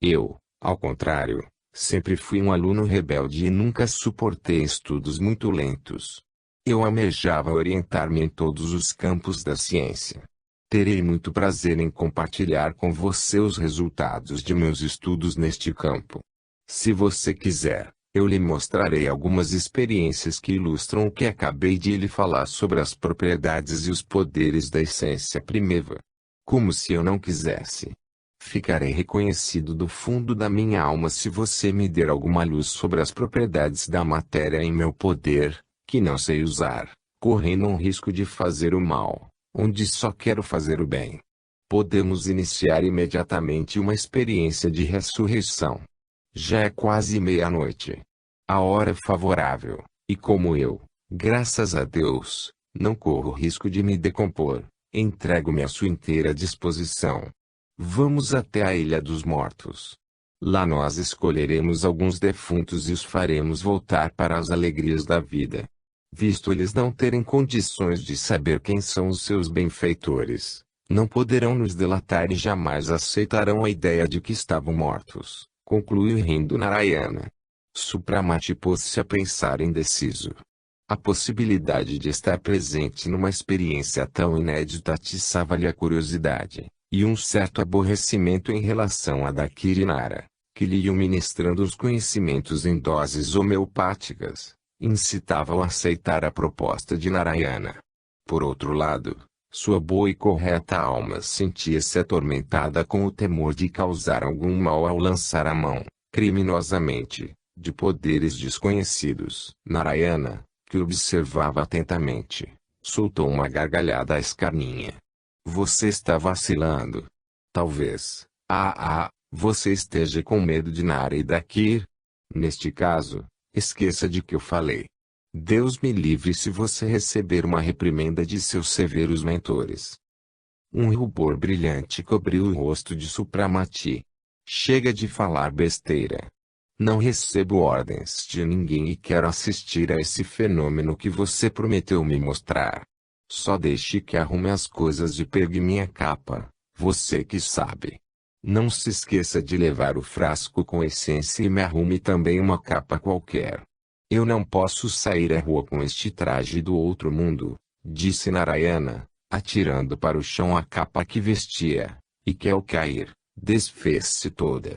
Eu, ao contrário, sempre fui um aluno rebelde e nunca suportei estudos muito lentos. Eu almejava orientar-me em todos os campos da ciência. Terei muito prazer em compartilhar com você os resultados de meus estudos neste campo. Se você quiser, eu lhe mostrarei algumas experiências que ilustram o que acabei de lhe falar sobre as propriedades e os poderes da essência primeva. Como se eu não quisesse. Ficarei reconhecido do fundo da minha alma se você me der alguma luz sobre as propriedades da matéria em meu poder, que não sei usar, correndo um risco de fazer o mal, onde só quero fazer o bem. Podemos iniciar imediatamente uma experiência de ressurreição. Já é quase meia-noite. A hora é favorável, e como eu, graças a Deus, não corro risco de me decompor, entrego-me à sua inteira disposição. Vamos até a Ilha dos Mortos. Lá nós escolheremos alguns defuntos e os faremos voltar para as alegrias da vida. Visto eles não terem condições de saber quem são os seus benfeitores, não poderão nos delatar e jamais aceitarão a ideia de que estavam mortos, concluiu rindo Narayana. Supramati pôs-se a pensar indeciso. A possibilidade de estar presente numa experiência tão inédita atiçava-lhe a curiosidade, e um certo aborrecimento em relação a Dakirinara, que lhe iam ministrando os conhecimentos em doses homeopáticas, incitava-o a aceitar a proposta de Narayana. Por outro lado, sua boa e correta alma sentia-se atormentada com o temor de causar algum mal ao lançar a mão, criminosamente, de poderes desconhecidos. Narayana, que observava atentamente, soltou uma gargalhada escarninha. Você está vacilando. Talvez, você esteja com medo de Nara e Dakir. Neste caso, esqueça de que eu falei. Deus me livre se você receber uma reprimenda de seus severos mentores. Um rubor brilhante cobriu o rosto de Supramati. Chega de falar besteira. Não recebo ordens de ninguém e quero assistir a esse fenômeno que você prometeu me mostrar. Só deixe que arrume as coisas e pegue minha capa, você que sabe. Não se esqueça de levar o frasco com essência e me arrume também uma capa qualquer. Eu não posso sair à rua com este traje do outro mundo, disse Narayana, atirando para o chão a capa que vestia, e que ao cair, desfez-se toda.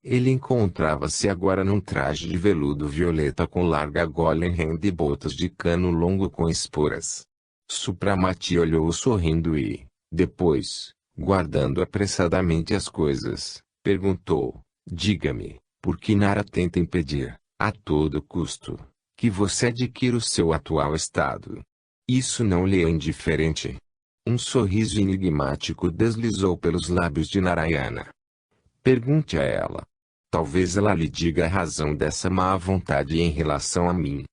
Ele encontrava-se agora num traje de veludo violeta com larga gola em renda e botas de cano longo com esporas. Supramati olhou sorrindo e, depois, guardando apressadamente as coisas, perguntou, diga-me, por que Nara tenta impedir, a todo custo, que você adquira o seu atual estado? Isso não lhe é indiferente? Um sorriso enigmático deslizou pelos lábios de Narayana. Pergunte a ela. Talvez ela lhe diga a razão dessa má vontade em relação a mim.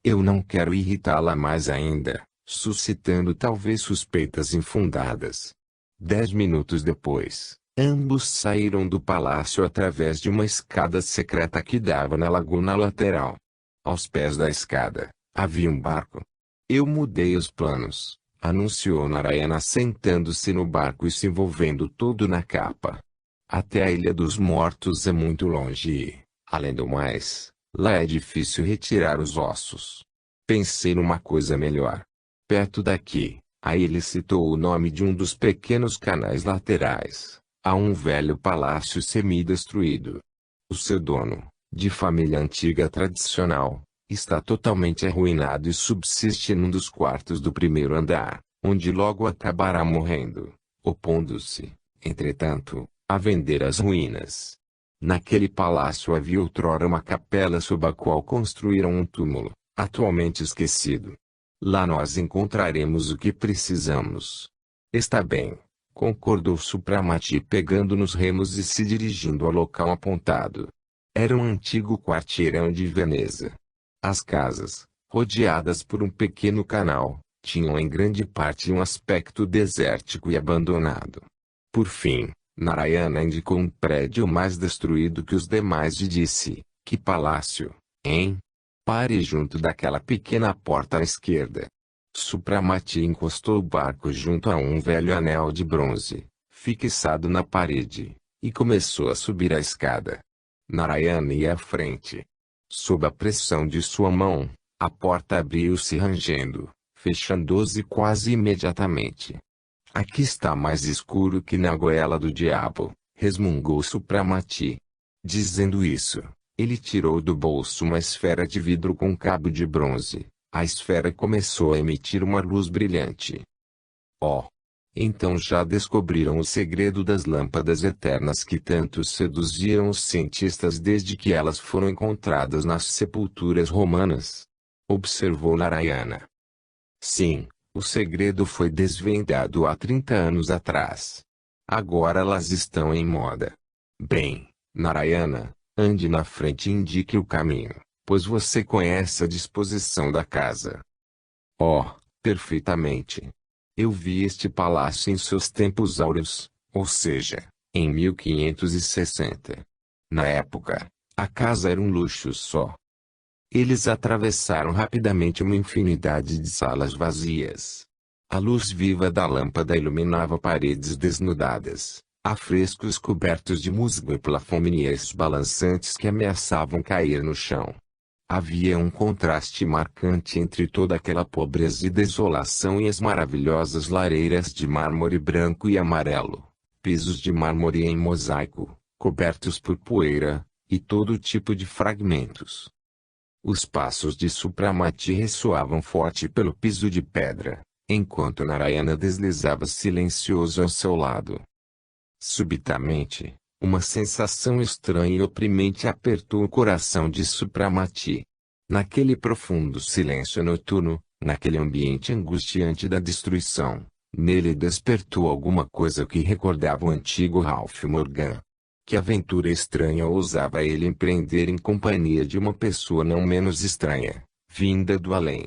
Eu não quero irritá-la mais ainda, suscitando talvez suspeitas infundadas. 10 minutos depois, ambos saíram do palácio através de uma escada secreta que dava na laguna lateral. Aos pés da escada, havia um barco. Eu mudei os planos, anunciou Narayana sentando-se no barco e se envolvendo todo na capa. Até a Ilha dos Mortos é muito longe e, além do mais, lá é difícil retirar os ossos. Pensei numa coisa melhor. Perto daqui, aí ele citou o nome de um dos pequenos canais laterais, há um velho palácio semi-destruído. O seu dono, de família antiga tradicional, está totalmente arruinado e subsiste num dos quartos do primeiro andar, onde logo acabará morrendo, opondo-se, entretanto, a vender as ruínas. Naquele palácio havia outrora uma capela sob a qual construíram um túmulo, atualmente esquecido. Lá nós encontraremos o que precisamos. Está bem, concordou Supramati pegando nos remos e se dirigindo ao local apontado. Era um antigo quarteirão de Veneza. As casas, rodeadas por um pequeno canal, tinham em grande parte um aspecto desértico e abandonado. Por fim, Narayana indicou um prédio mais destruído que os demais e disse, que palácio, hein? Pare junto daquela pequena porta à esquerda. Supramati encostou o barco junto a um velho anel de bronze, fixado na parede, e começou a subir a escada. Narayana ia à frente. Sob a pressão de sua mão, a porta abriu-se rangendo, fechando-se quase imediatamente. Aqui está mais escuro que na goela do diabo, resmungou Supramati. Dizendo isso, ele tirou do bolso uma esfera de vidro com cabo de bronze. A esfera começou a emitir uma luz brilhante. Oh! Então já descobriram o segredo das lâmpadas eternas que tanto seduziam os cientistas desde que elas foram encontradas nas sepulturas romanas? Observou Narayana. Sim, o segredo foi desvendado há 30 anos atrás. Agora elas estão em moda. Bem, Narayana, ande na frente e indique o caminho, pois você conhece a disposição da casa. Oh, perfeitamente. Eu vi este palácio em seus tempos áureos, ou seja, em 1560. Na época, a casa era um luxo só. Eles atravessaram rapidamente uma infinidade de salas vazias. A luz viva da lâmpada iluminava paredes desnudadas, afrescos cobertos de musgo e plafoiniers balançantes que ameaçavam cair no chão. Havia um contraste marcante entre toda aquela pobreza e desolação e as maravilhosas lareiras de mármore branco e amarelo, pisos de mármore em mosaico, cobertos por poeira, e todo tipo de fragmentos. Os passos de Supramati ressoavam forte pelo piso de pedra, enquanto Narayana deslizava silencioso ao seu lado. Subitamente, uma sensação estranha e oprimente apertou o coração de Supramati. Naquele profundo silêncio noturno, naquele ambiente angustiante da destruição, nele despertou alguma coisa que recordava o antigo Ralph Morgan. Que aventura estranha ousava ele empreender em companhia de uma pessoa não menos estranha, vinda do além?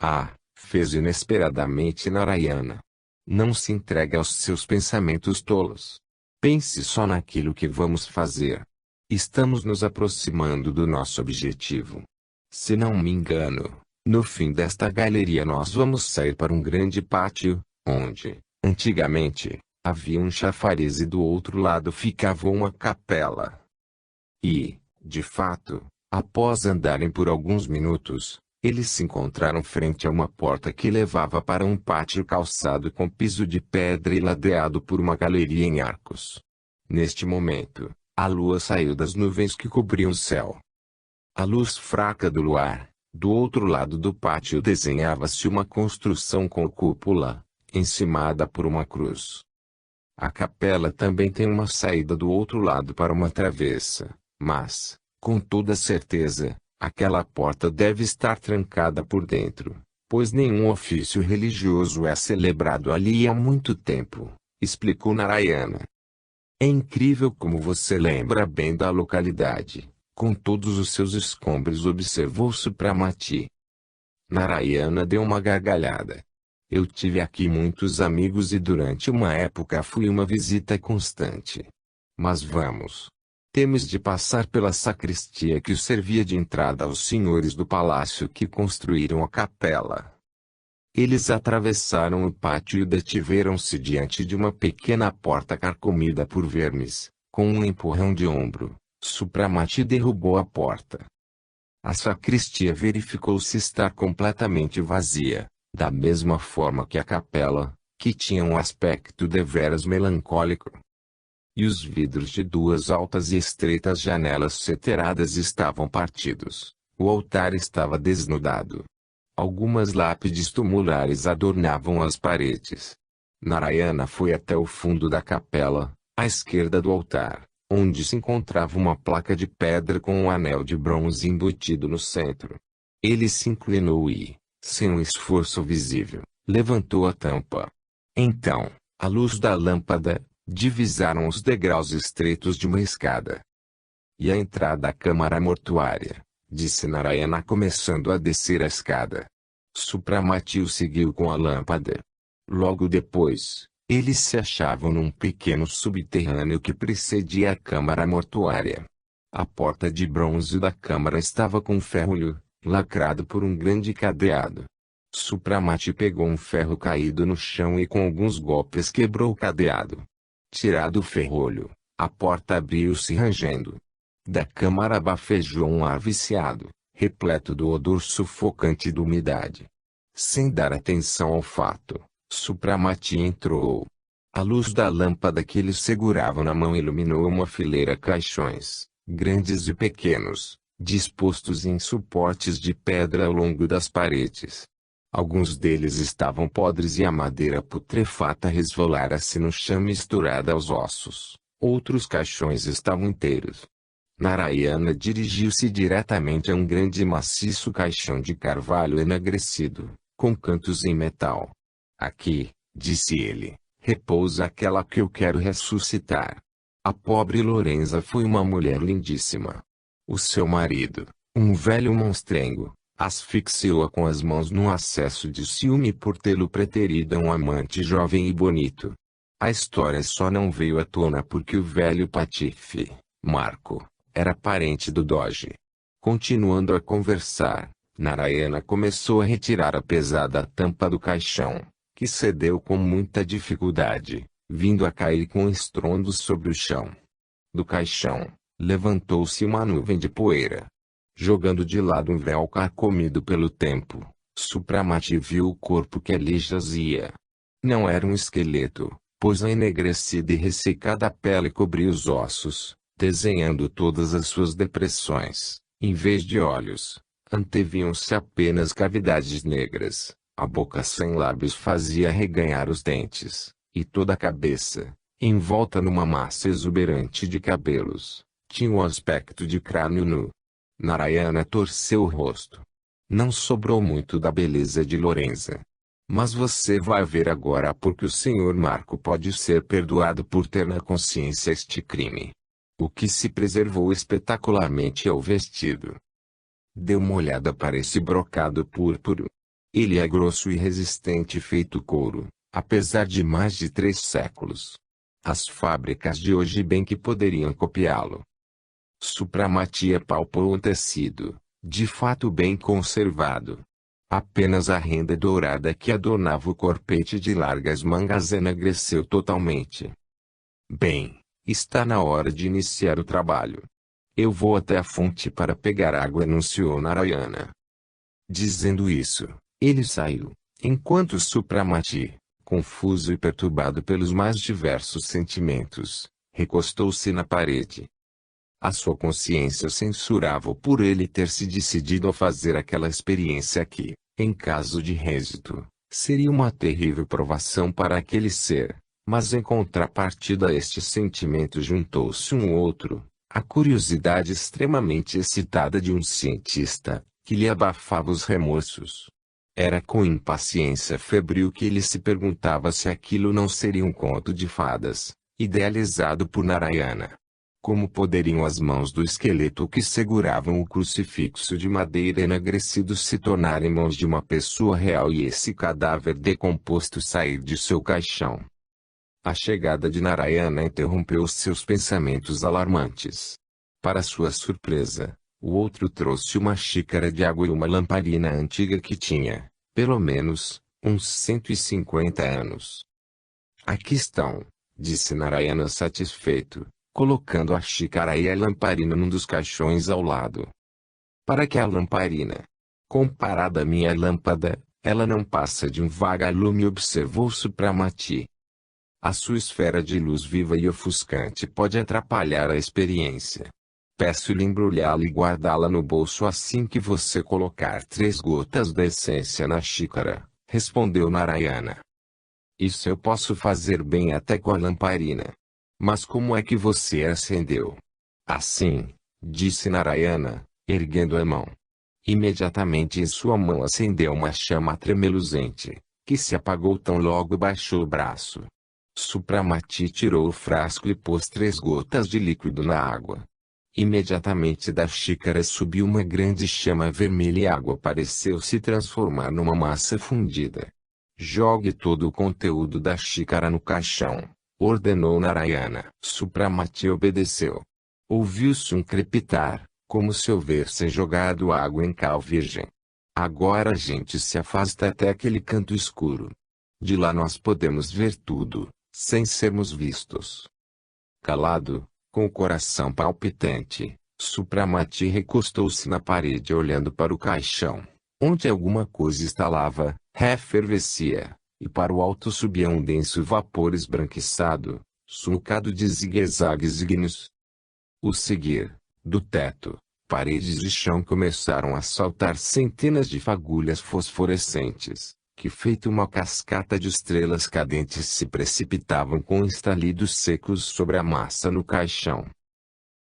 Ah, fez inesperadamente Narayana. Não se entregue aos seus pensamentos tolos. Pense só naquilo que vamos fazer. Estamos nos aproximando do nosso objetivo. Se não me engano, no fim desta galeria nós vamos sair para um grande pátio, onde, antigamente, havia um chafariz e do outro lado ficava uma capela. E, de fato, após andarem por alguns minutos, eles se encontraram frente a uma porta que levava para um pátio calçado com piso de pedra e ladeado por uma galeria em arcos. Neste momento, a lua saiu das nuvens que cobriam o céu. A luz fraca do luar, do outro lado do pátio desenhava-se uma construção com cúpula, encimada por uma cruz. A capela também tem uma saída do outro lado para uma travessa, mas, com toda certeza, aquela porta deve estar trancada por dentro, pois nenhum ofício religioso é celebrado ali há muito tempo, explicou Narayana. É incrível como você lembra bem da localidade, com todos os seus escombros, observou Supramati. Narayana deu uma gargalhada. Eu tive aqui muitos amigos e durante uma época fui uma visita constante. Mas vamos. Temos de passar pela sacristia que servia de entrada aos senhores do palácio que construíram a capela. Eles atravessaram o pátio e detiveram-se diante de uma pequena porta carcomida por vermes. Com um empurrão de ombro, Supramati derrubou a porta. A sacristia verificou-se estar completamente vazia. Da mesma forma que a capela, que tinha um aspecto deveras melancólico. E os vidros de duas altas e estreitas janelas seteradas estavam partidos. O altar estava desnudado. Algumas lápides tumulares adornavam as paredes. Narayana foi até o fundo da capela, à esquerda do altar, onde se encontrava uma placa de pedra com um anel de bronze embutido no centro. Ele se inclinou e, sem um esforço visível, levantou a tampa. Então, à luz da lâmpada, divisaram os degraus estreitos de uma escada. E a entrada à câmara mortuária, disse Narayana começando a descer a escada. Supramati o seguiu com a lâmpada. Logo depois, eles se achavam num pequeno subterrâneo que precedia a câmara mortuária. A porta de bronze da câmara estava com ferrolho, lacrado por um grande cadeado. Supramati pegou um ferro caído no chão e com alguns golpes quebrou o cadeado. Tirado o ferrolho, a porta abriu-se rangendo. Da câmara bafejou um ar viciado, repleto do odor sufocante de umidade. Sem dar atenção ao fato, Supramati entrou. A luz da lâmpada que ele segurava na mão iluminou uma fileira de caixões, grandes e pequenos, dispostos em suportes de pedra ao longo das paredes. Alguns deles estavam podres e a madeira putrefata resvalara-se no chão misturada aos ossos. Outros caixões estavam inteiros. Narayana dirigiu-se diretamente a um grande e maciço caixão de carvalho enegrecido, com cantos em metal. Aqui, disse ele, repousa aquela que eu quero ressuscitar. A pobre Lorenza foi uma mulher lindíssima. O seu marido, um velho monstrengo, asfixiou-a com as mãos num acesso de ciúme por tê-lo preterido a um amante jovem e bonito. A história só não veio à tona porque o velho patife, Marco, era parente do doge. Continuando a conversar, Narayana começou a retirar a pesada tampa do caixão, que cedeu com muita dificuldade, vindo a cair com estrondo sobre o chão. Do caixão, levantou-se uma nuvem de poeira. Jogando de lado um véu carcomido pelo tempo, Supramati viu o corpo que ali jazia. Não era um esqueleto, pois a enegrecida e ressecada pele cobria os ossos, desenhando todas as suas depressões. Em vez de olhos, anteviam-se apenas cavidades negras, a boca sem lábios fazia arreganhar os dentes, e toda a cabeça, envolta numa massa exuberante de cabelos, tinha o aspecto de crânio nu. Narayana torceu o rosto. Não sobrou muito da beleza de Lorenza. Mas você vai ver agora porque o Sr. Marco pode ser perdoado por ter na consciência este crime. O que se preservou espetacularmente é o vestido. Dê uma olhada para esse brocado púrpuro. Ele é grosso e resistente feito couro, apesar de mais de 3 séculos. As fábricas de hoje bem que poderiam copiá-lo. Supramati apalpou o tecido, de fato bem conservado. Apenas a renda dourada que adornava o corpete de largas mangas enegreceu totalmente. Bem, está na hora de iniciar o trabalho. Eu vou até a fonte para pegar água, anunciou Narayana. Dizendo isso, ele saiu, enquanto Supramati, confuso e perturbado pelos mais diversos sentimentos, recostou-se na parede. A sua consciência censurava-o por ele ter se decidido a fazer aquela experiência que, em caso de êxito, seria uma terrível provação para aquele ser, mas em contrapartida a este sentimento juntou-se um outro, a curiosidade extremamente excitada de um cientista, que lhe abafava os remorsos. Era com impaciência febril que ele se perguntava se aquilo não seria um conto de fadas, idealizado por Narayana. Como poderiam as mãos do esqueleto que seguravam o crucifixo de madeira enegrecido se tornarem mãos de uma pessoa real e esse cadáver decomposto sair de seu caixão? A chegada de Narayana interrompeu seus pensamentos alarmantes. Para sua surpresa, o outro trouxe uma xícara de água e uma lamparina antiga que tinha, pelo menos, uns 150 anos. Aqui estão, disse Narayana satisfeito, colocando a xícara e a lamparina num dos caixões ao lado. Para que a lamparina? Comparada à minha lâmpada, ela não passa de um vagalume, observou Supramati. A sua esfera de luz viva e ofuscante pode atrapalhar a experiência. Peço-lhe embrulhá-la e guardá-la no bolso assim que você colocar 3 gotas da essência na xícara, respondeu Narayana. Isso eu posso fazer bem até com a lamparina. Mas como é que você a acendeu? Assim, disse Narayana, erguendo a mão. Imediatamente em sua mão acendeu uma chama tremeluzente, que se apagou tão logo baixou o braço. Supramati tirou o frasco e pôs 3 gotas de líquido na água. Imediatamente da xícara subiu uma grande chama vermelha e a água pareceu se transformar numa massa fundida. Jogue todo o conteúdo da xícara no caixão, ordenou Narayana. Supramati obedeceu. Ouviu-se um crepitar, como se houvesse jogado água em cal virgem. Agora a gente se afasta até aquele canto escuro. De lá nós podemos ver tudo, sem sermos vistos. Calado, com o coração palpitante, Supramati recostou-se na parede olhando para o caixão, onde alguma coisa estalava, efervescia, e para o alto subia um denso vapor esbranquiçado, sulcado de zigue-zagues ígneos. O seguir, do teto, paredes e chão começaram a saltar centenas de fagulhas fosforescentes, que feito uma cascata de estrelas cadentes se precipitavam com estalidos secos sobre a massa no caixão.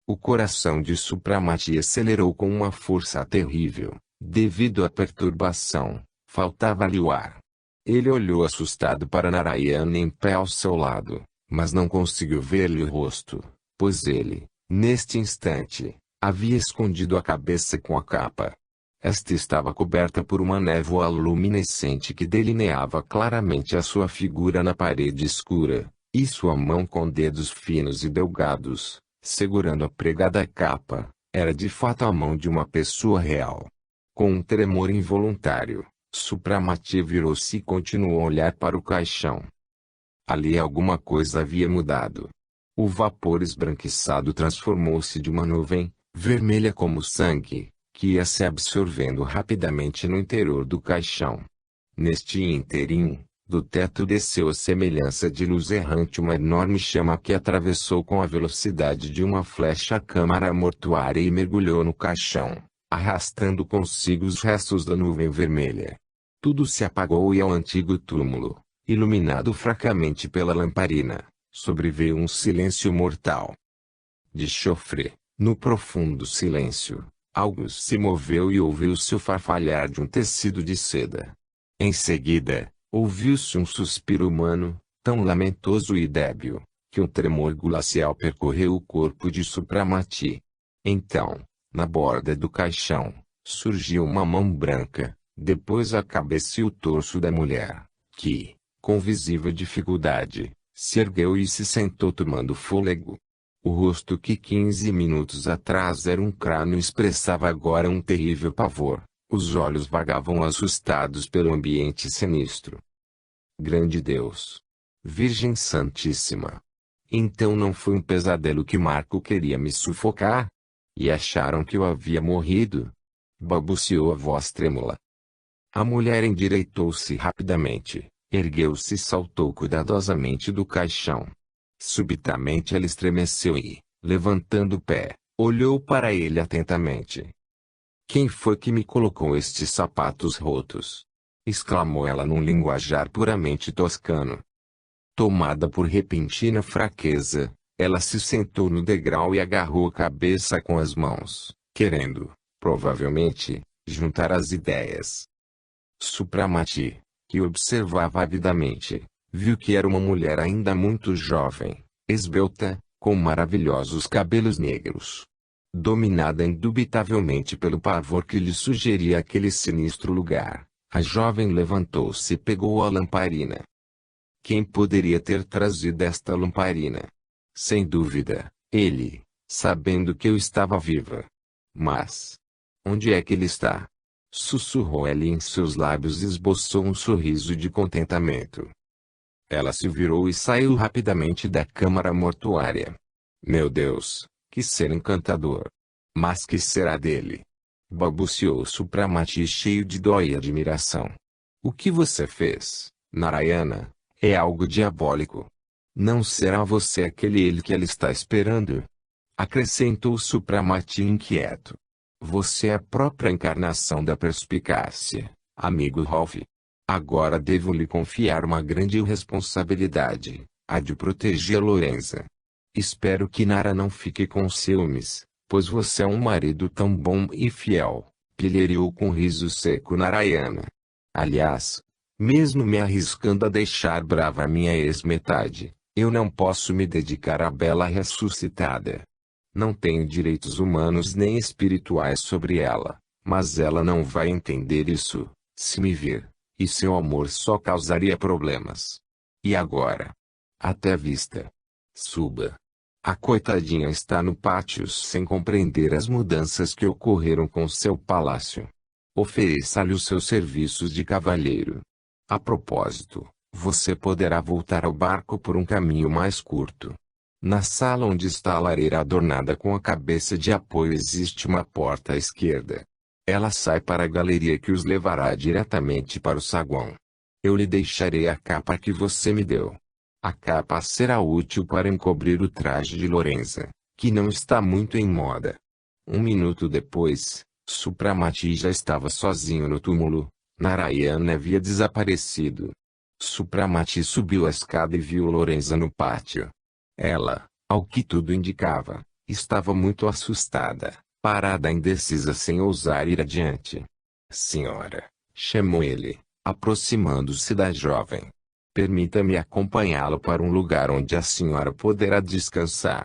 O coração de Supramati acelerou com uma força terrível, devido à perturbação, faltava-lhe o ar. Ele olhou assustado para Narayana em pé ao seu lado, mas não conseguiu ver-lhe o rosto, pois ele, neste instante, havia escondido a cabeça com a capa. Esta estava coberta por uma névoa luminescente que delineava claramente a sua figura na parede escura, e sua mão com dedos finos e delgados, segurando a pregada capa, era de fato a mão de uma pessoa real. Com um tremor involuntário, Supramati virou-se e continuou a olhar para o caixão. Ali alguma coisa havia mudado. O vapor esbranquiçado transformou-se de uma nuvem, vermelha como sangue, que ia se absorvendo rapidamente no interior do caixão. Neste ínterim, do teto desceu a semelhança de luz errante uma enorme chama que atravessou com a velocidade de uma flecha a câmara mortuária e mergulhou no caixão, arrastando consigo os restos da nuvem vermelha. Tudo se apagou e ao antigo túmulo, iluminado fracamente pela lamparina, sobreveio um silêncio mortal. De chofre, no profundo silêncio, algo se moveu e ouviu-se o farfalhar de um tecido de seda. Em seguida, ouviu-se um suspiro humano, tão lamentoso e débil, que um tremor glacial percorreu o corpo de Supramati. Então, na borda do caixão, surgiu uma mão branca, depois a cabeça e o torso da mulher, que, com visível dificuldade, se ergueu e se sentou tomando fôlego. O rosto que 15 minutos atrás era um crânio expressava agora um terrível pavor. Os olhos vagavam assustados pelo ambiente sinistro. Grande Deus! Virgem Santíssima! Então não foi um pesadelo que Marco queria me sufocar? E acharam que eu havia morrido? Balbuciou a voz trêmula. A mulher endireitou-se rapidamente, ergueu-se e saltou cuidadosamente do caixão. Subitamente ela estremeceu e, levantando o pé, olhou para ele atentamente. Quem foi que me colocou estes sapatos rotos? Exclamou ela num linguajar puramente toscano. Tomada por repentina fraqueza, ela se sentou no degrau e agarrou a cabeça com as mãos, querendo, provavelmente, juntar as ideias. Supramati, que observava avidamente, viu que era uma mulher ainda muito jovem, esbelta, com maravilhosos cabelos negros. Dominada indubitavelmente pelo pavor que lhe sugeria aquele sinistro lugar, a jovem levantou-se e pegou a lamparina. Quem poderia ter trazido esta lamparina? Sem dúvida, ele, sabendo que eu estava viva. Mas, onde é que ele está? Sussurrou ela e em seus lábios esboçou um sorriso de contentamento. Ela se virou e saiu rapidamente da câmara mortuária. Meu Deus, que ser encantador! Mas que será dele? Balbuciou Supramati cheio de dó e admiração. O que você fez, Narayana, é algo diabólico. Não será você aquele ele que ela está esperando? Acrescentou Supramati inquieto. Você é a própria encarnação da perspicácia, amigo Rolf. Agora devo lhe confiar uma grande responsabilidade, a de proteger Lorenza. Espero que Nara não fique com ciúmes, pois você é um marido tão bom e fiel, pilheriou com riso seco Narayana. Aliás, mesmo me arriscando a deixar brava a minha ex-metade, eu não posso me dedicar à bela ressuscitada. Não tenho direitos humanos nem espirituais sobre ela, mas ela não vai entender isso, se me vir. E seu amor só causaria problemas. E agora? Até vista. Suba. A coitadinha está no pátio sem compreender as mudanças que ocorreram com seu palácio. Ofereça-lhe os seus serviços de cavalheiro. A propósito, você poderá voltar ao barco por um caminho mais curto. Na sala onde está a lareira adornada com a cabeça de apoio existe uma porta à esquerda. Ela sai para a galeria que os levará diretamente para o saguão. Eu lhe deixarei a capa que você me deu. A capa será útil para encobrir o traje de Lorenza, que não está muito em moda. Um minuto depois, Supramati já estava sozinho no túmulo. Narayana havia desaparecido. Supramati subiu a escada e viu Lorenza no pátio. Ela, ao que tudo indicava, estava muito assustada, parada indecisa sem ousar ir adiante. Senhora, chamou ele, aproximando-se da jovem. Permita-me acompanhá-lo para um lugar onde a senhora poderá descansar.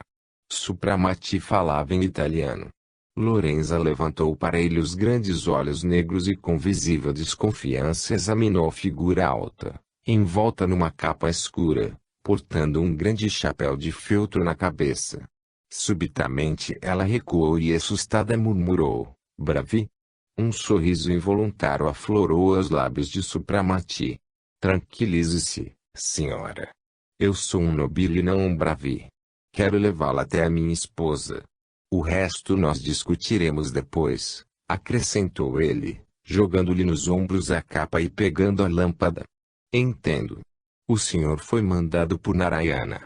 Supramati falava em italiano. Lorenza levantou para ele os grandes olhos negros e com visível desconfiança examinou a figura alta, envolta numa capa escura, portando um grande chapéu de feltro na cabeça. Subitamente ela recuou e assustada murmurou, Bravi? Um sorriso involuntário aflorou os lábios de Supramati. Tranquilize-se, senhora. Eu sou um nobile e não um bravi. Quero levá-la até a minha esposa. O resto nós discutiremos depois, acrescentou ele, jogando-lhe nos ombros a capa e pegando a lâmpada. Entendo. O senhor foi mandado por Narayana.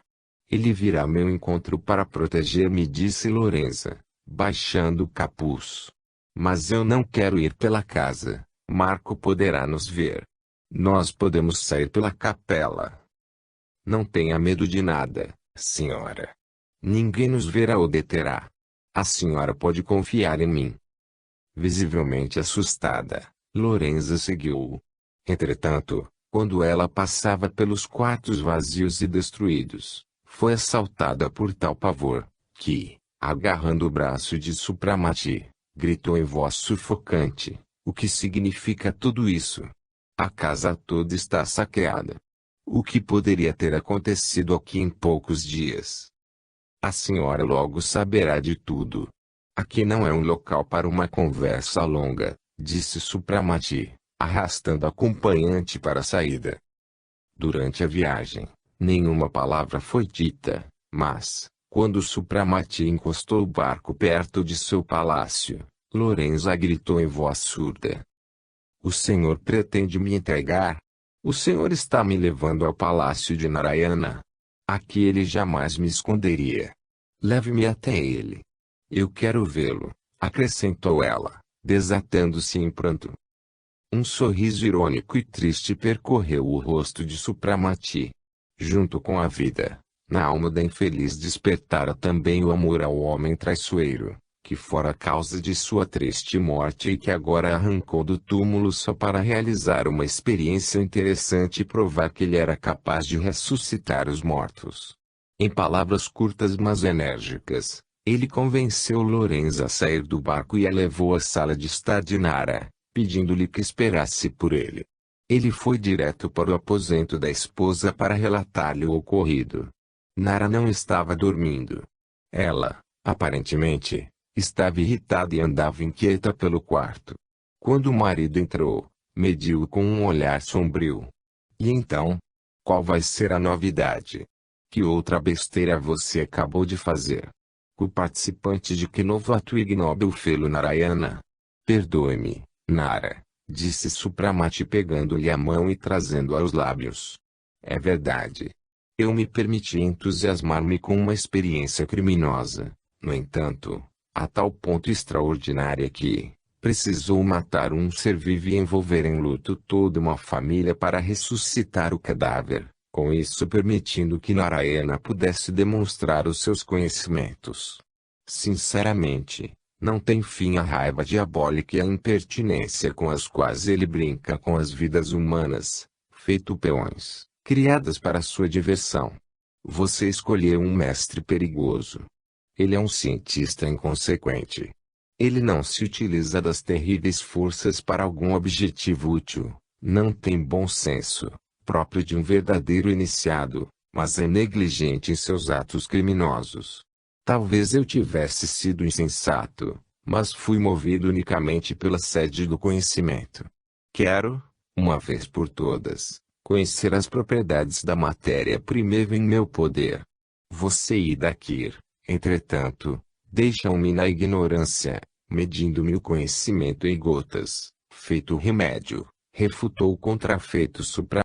Ele virá ao meu encontro para proteger-me, disse Lorenza, baixando o capuz. Mas eu não quero ir pela casa. Marco poderá nos ver. Nós podemos sair pela capela. Não tenha medo de nada, senhora. Ninguém nos verá ou deterá. A senhora pode confiar em mim. Visivelmente assustada, Lorenza seguiu-o. Entretanto, quando ela passava pelos quartos vazios e destruídos, foi assaltada por tal pavor, que, agarrando o braço de Supramati, gritou em voz sufocante, o que significa tudo isso? A casa toda está saqueada. O que poderia ter acontecido aqui em poucos dias? A senhora logo saberá de tudo. Aqui não é um local para uma conversa longa, disse Supramati, arrastando a acompanhante para a saída. Durante a viagem, nenhuma palavra foi dita, mas, quando Supramati encostou o barco perto de seu palácio, Lorenza gritou em voz surda. O senhor pretende me entregar? O senhor está me levando ao palácio de Narayana. Aqui ele jamais me esconderia. Leve-me até ele. Eu quero vê-lo, acrescentou ela, desatando-se em pranto. Um sorriso irônico e triste percorreu o rosto de Supramati. Junto com a vida, na alma da infeliz despertara também o amor ao homem traiçoeiro, que fora a causa de sua triste morte e que agora arrancou do túmulo só para realizar uma experiência interessante e provar que ele era capaz de ressuscitar os mortos. Em palavras curtas mas enérgicas, ele convenceu Lorenza a sair do barco e a levou à sala de estar de Nara, pedindo-lhe que esperasse por ele. Ele foi direto para o aposento da esposa para relatar-lhe o ocorrido. Nara não estava dormindo. Ela, aparentemente, estava irritada e andava inquieta pelo quarto. Quando o marido entrou, mediu-o com um olhar sombrio. E então? Qual vai ser a novidade? Que outra besteira você acabou de fazer? O participante de que novo ato ignóbil fê-lo Narayana? Perdoe-me, Nara, disse Supramati pegando-lhe a mão e trazendo-a aos lábios. É verdade. Eu me permiti entusiasmar-me com uma experiência criminosa. No entanto, a tal ponto extraordinária que precisou matar um ser vivo e envolver em luto toda uma família para ressuscitar o cadáver, com isso permitindo que Narayana pudesse demonstrar os seus conhecimentos. Sinceramente, não tem fim a raiva diabólica e a impertinência com as quais ele brinca com as vidas humanas, feito peões, criadas para sua diversão. Você escolheu um mestre perigoso. Ele é um cientista inconsequente. Ele não se utiliza das terríveis forças para algum objetivo útil, não tem bom senso, próprio de um verdadeiro iniciado, mas é negligente em seus atos criminosos. Talvez eu tivesse sido insensato, mas fui movido unicamente pela sede do conhecimento. Quero, uma vez por todas, conhecer as propriedades da matéria primeira em meu poder. Você e daqui, entretanto, deixam-me na ignorância, medindo-me o conhecimento em gotas, feito remédio, refutou o contrafeito supra